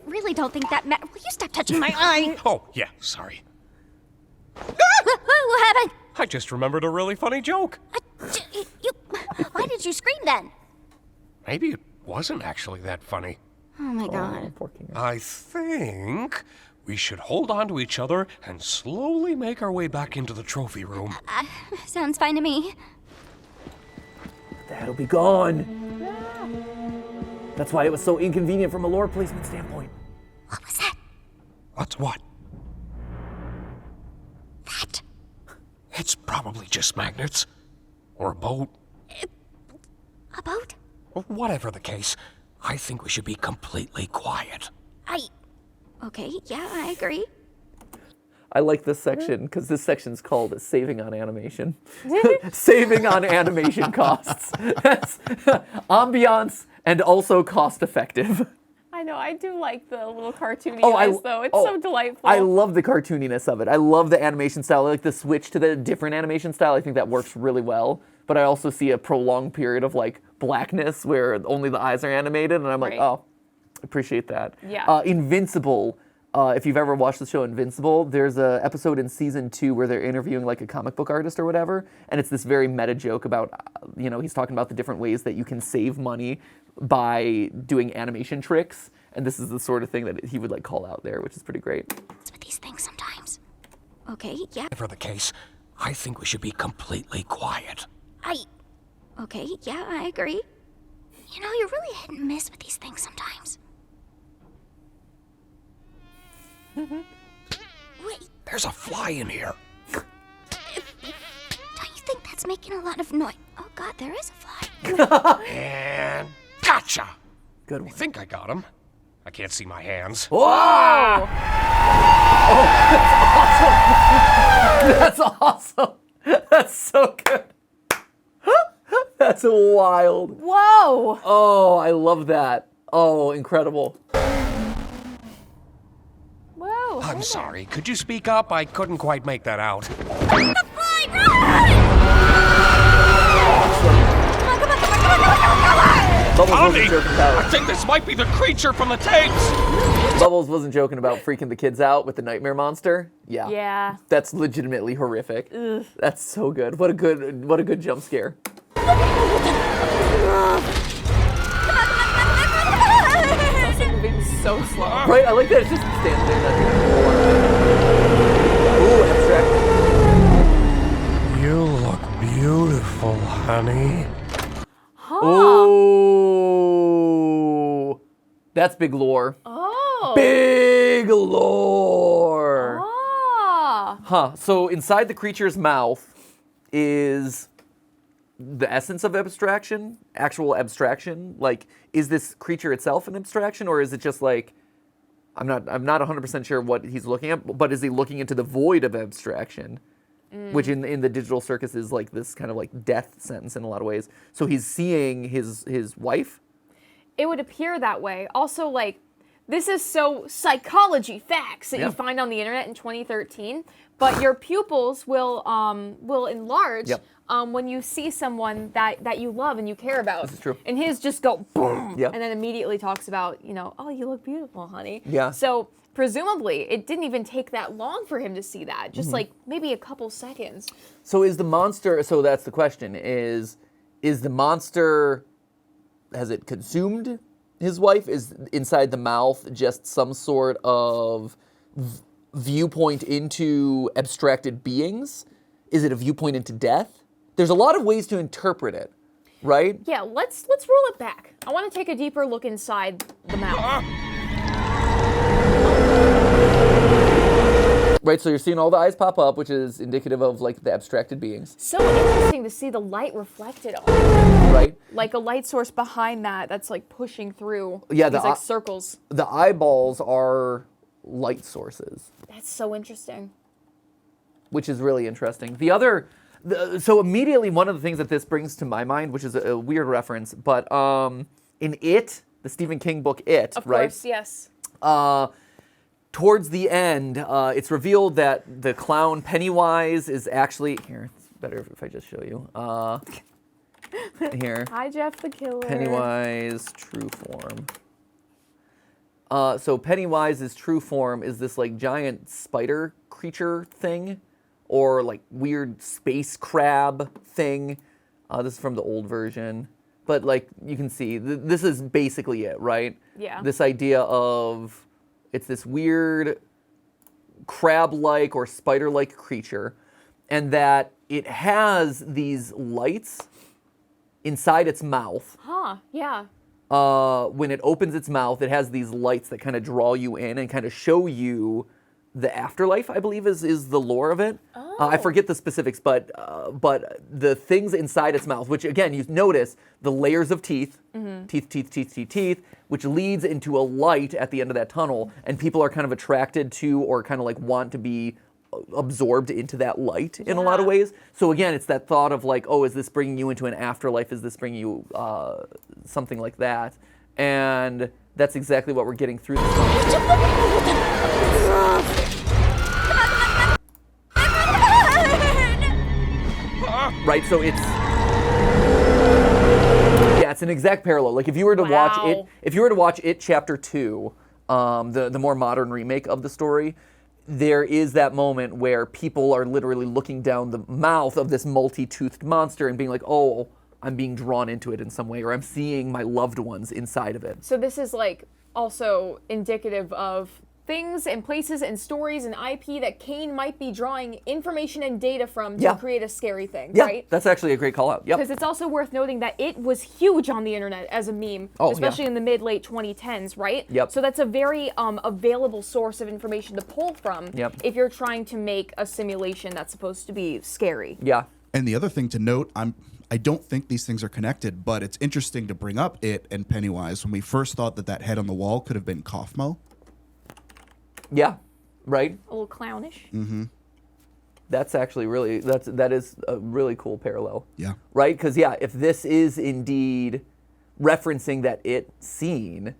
really don't think that matters. Will you stop touching my eye? Oh, yeah, sorry. What happened? I just remembered a really funny joke. Why did you scream then? Maybe it wasn't actually that funny. Oh my god. I think we should hold on to each other and slowly make our way back into the trophy room. Sounds fine to me. That'll be gone. That's why it was so inconvenient from a lore placement standpoint. What was that? What's what? That. It's probably just magnets. Or a boat. A boat? Whatever the case, I think we should be completely quiet. Okay, yeah, I agree. I like this section because this section's called Saving on Animation. Saving on animation costs. That's ambiance and also cost effective. I know, I do like the little cartoony eyes, though. It's so delightful. I love the cartooniness of it. I love the animation style. I like the switch to the different animation style. I think that works really well. But I also see a prolonged period of like blackness where only the eyes are animated, and I'm like, oh, appreciate that. Yeah. Invincible. If you've ever watched the show Invincible, there's an episode in season 2 where they're interviewing like a comic book artist or whatever, and it's this very meta joke about, he's talking about the different ways that you can save money by doing animation tricks, and this is the sort of thing that he would like call out there, which is pretty great. It's with these things sometimes. Okay, yeah. For the case, I think we should be completely quiet. Okay, yeah, I agree. You're really hit and miss with these things sometimes. Wait. There's a fly in here. Don't you think that's making a lot of noise? Oh god, there is a fly. And gotcha! Good one. I think I got him. I can't see my hands. Whoa! Oh, that's awesome! That's so good. That's wild. Whoa! Oh, I love that. Oh, incredible. Whoa. I'm sorry. Could you speak up? I couldn't quite make that out. The fly! Bubbles Andy, wasn't joking about. I think this might be the creature from the tapes. Bubbles wasn't joking about freaking the kids out with the nightmare monster. Yeah. Yeah. That's legitimately horrific. Ugh. That's so good. What a good jump scare. It's moving so slow. Right? I like that it's just standing there not doing Ooh, abstract. You look beautiful, honey. Oh, that's big lore. Oh. Big lore. Ah. Huh. So inside the creature's mouth is the essence of abstraction, actual abstraction. Like, is this creature itself an abstraction, or is it just like, I'm not 100% sure what he's looking at, but is he looking into the void of abstraction? Which in the digital circus is like this kind of like death sentence in a lot of ways. So he's seeing his wife? It would appear that way. Also, like, this is so psychology facts that you find on the internet in 2013, but your pupils will enlarge when you see someone that you love and you care about. This is true. And his just go boom, Yep. and then immediately talks about, oh, you look beautiful, honey. Yeah. So presumably, it didn't even take that long for him to see that. Just like maybe a couple seconds. So is the monster, so that's the question, is the monster, has it consumed his wife? Is inside the mouth just some sort of viewpoint into abstracted beings? Is it a viewpoint into death? There's a lot of ways to interpret it, right? Yeah, let's roll it back. I want to take a deeper look inside the mouth. Right, so you're seeing all the eyes pop up, which is indicative of like the abstracted beings. So interesting to see the light reflected on it. Right? Like a light source behind that's like pushing through Yeah, these like circles. The eyeballs are light sources. That's so interesting. Which is really interesting. So immediately one of the things that this brings to my mind, which is a weird reference, but in It, the Stephen King book It, Of right? course, yes. Towards the end, it's revealed that the clown Pennywise is actually, here, it's better if I just show you. Here. Hi, Jeff the Killer. Pennywise true form. So Pennywise's true form is this like giant spider creature thing, or like weird space crab thing. This is from the old version, but like you can see, this is basically it, right? Yeah. This idea of it's this weird crab-like or spider-like creature, and that it has these lights inside its mouth. Huh, yeah. When it opens its mouth, it has these lights that kind of draw you in and kind of show you the afterlife, I believe is the lore of it. I forget the specifics, but the things inside its mouth, which again, you notice the layers of teeth, teeth, which leads into a light at the end of that tunnel, and people are kind of attracted to or kind of like want to be absorbed into that light in a lot of ways. So again, it's that thought of like, oh, is this bringing you into an afterlife? Is this bringing you something like that? And that's exactly what we're getting through this right, so it's an exact parallel. Like if you were to watch it chapter 2, the more modern remake of the story, there is that moment where people are literally looking down the mouth of this multi-toothed monster and being like, oh, I'm being drawn into it in some way, or I'm seeing my loved ones inside of it. So this is like also indicative of things and places and stories and IP that Kane might be drawing information and data from to create a scary thing, right? That's actually a great call out. Yep. Because it's also worth noting that it was huge on the internet as a meme, especially in the mid-late 2010s, right? Yep. So that's a very available source of information to pull from if you're trying to make a simulation that's supposed to be scary. Yeah. And the other thing to note, I don't think these things are connected, but it's interesting to bring up It and Pennywise when we first thought that head on the wall could have been Kaufmo. Yeah, right? A little clownish. Mm-hmm. That's actually that is a really cool parallel. Yeah. Right? Because, if this is indeed referencing that It scene,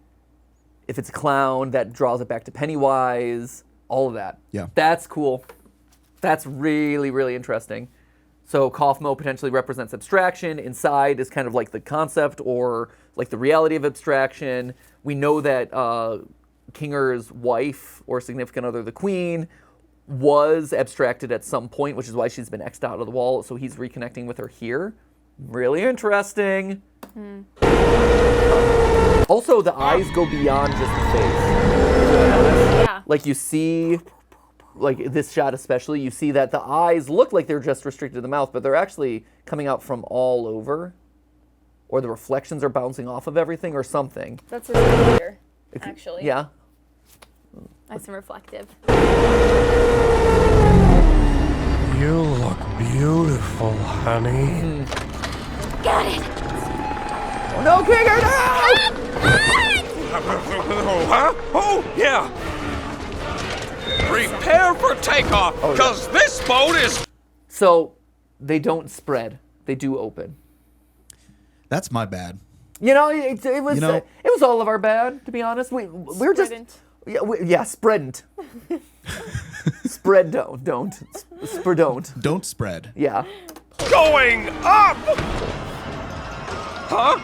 if it's a clown, that draws it back to Pennywise, all of that. Yeah. That's cool. That's really, really interesting. So Kaufmo potentially represents abstraction. Inside is kind of like the concept or like the reality of abstraction. We know that Kinger's wife or significant other, the Queen, was abstracted at some point, which is why she's been X'd out of the wall. So he's reconnecting with her here. Really interesting. Also, the eyes go beyond just the face. Yeah. Like you see, like this shot especially, you see that the eyes look like they're just restricted to the mouth, but they're actually coming out from all over. Or the reflections are bouncing off of everything or something. That's his computer, actually. Yeah. Nice and reflective. You look beautiful, honey. Got it. Oh, no, Kinger, no! Huh? Oh, yeah. Prepare for takeoff, because this boat is... So, they don't spread. They do open. That's my bad. You know, it was it was all of our bad, to be honest. We're just... spreadn't. Spread don't. Don't. Don't spread. Yeah. Going up! Huh?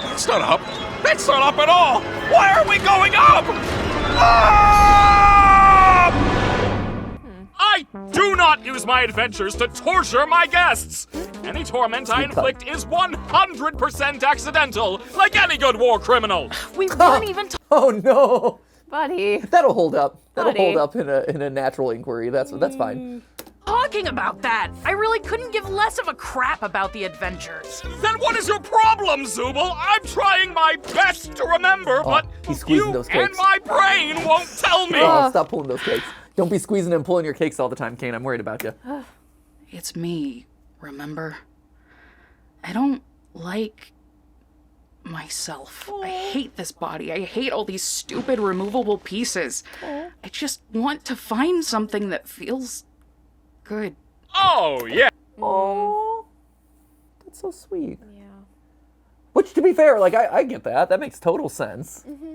That's not up. That's not up at all! Why are we going up? Up! I do not use my adventures to torture my guests! Any torment I inflict is 100% accidental, like any good war criminal! We weren't even Oh no! Buddy. That'll hold up. That'll Buddy. hold up in a natural inquiry. That's fine. talking about that. I really couldn't give less of a crap about the adventures. Then what is your problem, Zooble? I'm trying my best to remember, but he's squeezing you those and cakes. my brain won't tell me. Oh, stop pulling those cakes. Don't be squeezing and pulling your cakes all the time, Kane. I'm worried about you. It's me, remember? I don't like myself. I hate this body. I hate all these stupid removable pieces. I just want to find something that feels good. Oh, yeah. Oh, that's so sweet. Yeah. Which, to be fair, like I get that. That makes total sense. Mm-hmm.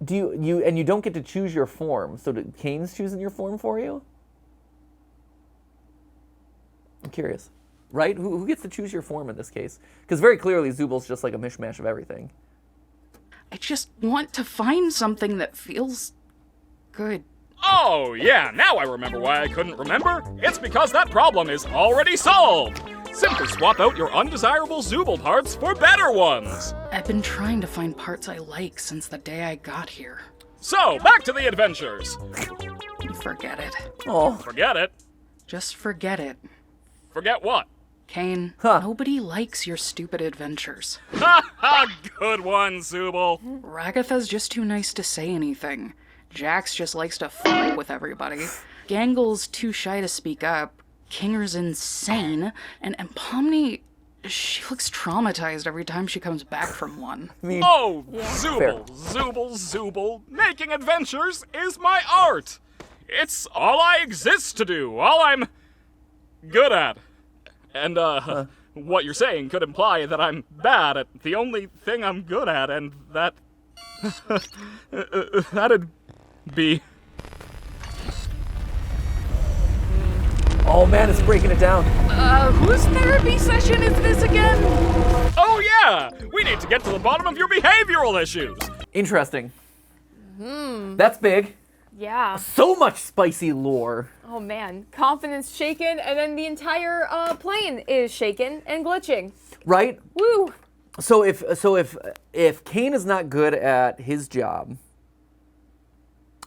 Do you don't get to choose your form? So did Kane's choosing your form for you? I'm curious. Right? Who gets to choose your form in this case? Because very clearly Zubal's just like a mishmash of everything. I just want to find something that feels good. Oh, yeah, now I remember why I couldn't remember. It's because that problem is already solved. Simply swap out your undesirable Zubal parts for better ones. I've been trying to find parts I like since the day I got here. So, back to the adventures. Forget it. Oh. Forget it? Just forget it. Forget what? Kane, nobody likes your stupid adventures. Ha ha! Good one, Zubal. Ragatha's just too nice to say anything. Jax just likes to fight with everybody. Gangle's too shy to speak up. Kinger's insane. And Pomni, she looks traumatized every time she comes back from one. Oh, Zubal, Zubal, Zubal. Making adventures is my art. It's all I exist to do, all I'm good at. And, what you're saying could imply that I'm bad at the only thing I'm good at, and that... that'd be... Oh man, it's breaking it down. Whose therapy session is this again? Oh yeah! We need to get to the bottom of your behavioral issues! Interesting. That's big. Yeah. So much spicy lore. Oh man, confidence shaken, and then the entire plane is shaken and glitching. Right? Woo! So if Kane is not good at his job,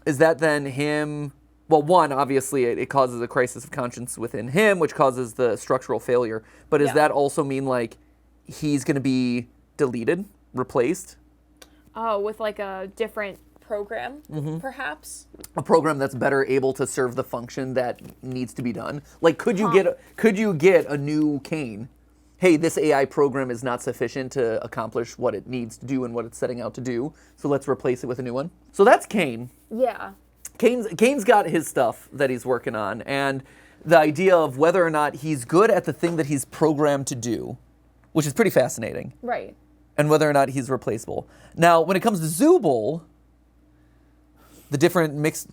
is that then him? Well, one, obviously it causes a crisis of conscience within him, which causes the structural failure. But does that also mean like he's going to be deleted, replaced? Oh, with like a different program, perhaps? A program that's better able to serve the function that needs to be done. Like, could you get a new Kane? Hey, this AI program is not sufficient to accomplish what it needs to do and what it's setting out to do, so let's replace it with a new one. So that's Kane. Yeah. Kane's got his stuff that he's working on, and the idea of whether or not he's good at the thing that he's programmed to do, which is pretty fascinating. Right. And whether or not he's replaceable. Now, when it comes to Zubal, the different mixed...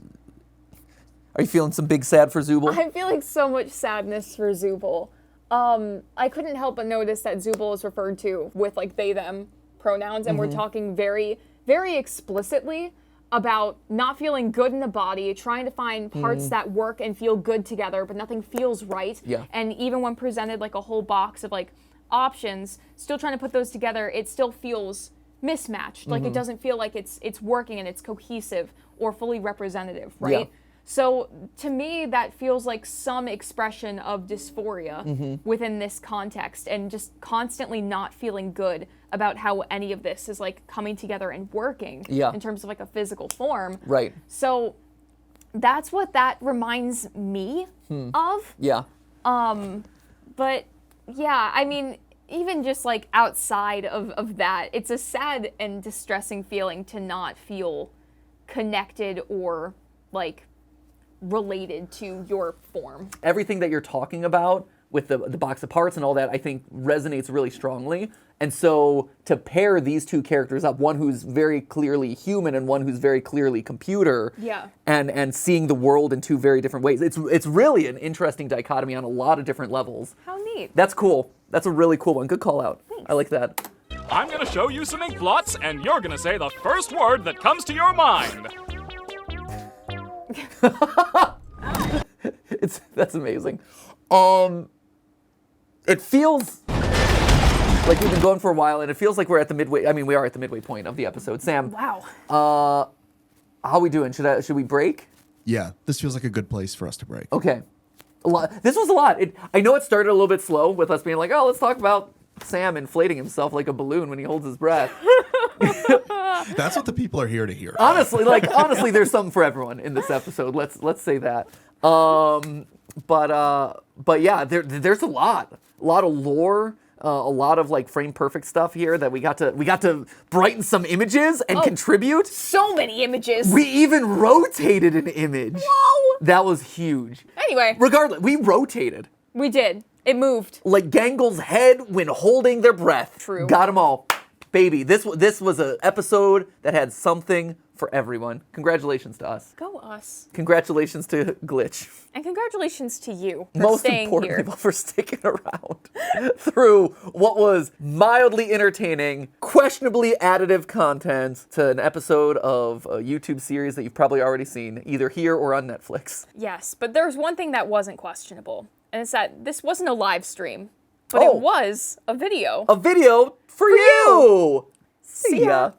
Are you feeling some big sad for Zubal? I'm feeling so much sadness for Zubal. I couldn't help but notice that Zubal is referred to with like they, them pronouns, and we're talking very, very explicitly about not feeling good in the body, trying to find parts that work and feel good together, but nothing feels right. Yeah. And even when presented like a whole box of like options, still trying to put those together, it still feels mismatched. Like it doesn't feel like it's working and it's cohesive or fully representative, right? Yeah. So to me, that feels like some expression of dysphoria within this context, and just constantly not feeling good about how any of this is like coming together and working in terms of like a physical form. Right. So that's what that reminds me of. Yeah. But yeah, I mean, even just like outside of that, it's a sad and distressing feeling to not feel connected or like related to your form. Everything that you're talking about with the box of parts and all that, I think resonates really strongly. And so to pair these two characters up, one who's very clearly human and one who's very clearly computer, and seeing the world in two very different ways, it's really an interesting dichotomy on a lot of different levels. How neat. That's cool. That's a really cool one. Good call out. Thanks. I like that. I'm gonna show you some ink blots, and you're gonna say the first word that comes to your mind. That's amazing. It feels like we've been going for a while, and it feels like we're at the midway. I mean, we are at the midway point of the episode. Sam, wow. How are we doing? Should we break? Yeah, this feels like a good place for us to break. Okay. This was a lot. I know it started a little bit slow with us being like, oh, let's talk about Sam inflating himself like a balloon when he holds his breath. That's what the people are here to hear. Honestly, there's something for everyone in this episode. Let's say that. But yeah, there's a lot of lore, a lot of like frame perfect stuff here that we got to brighten some images and contribute. So many images. We even rotated an image. Whoa! That was huge. Anyway. Regardless, we rotated. We did. It moved. Like Gangle's head when holding their breath. True. Got them all. Baby, this was an episode that had something for everyone. Congratulations to us. Go us. Congratulations to Glitch. And congratulations to you for Most staying importantly, here. for sticking around through what was mildly entertaining, questionably additive content to an episode of a YouTube series that you've probably already seen, either here or on Netflix. Yes, but there's one thing that wasn't questionable, and it's that this wasn't a live stream, but it was a video. A video for you! See ya.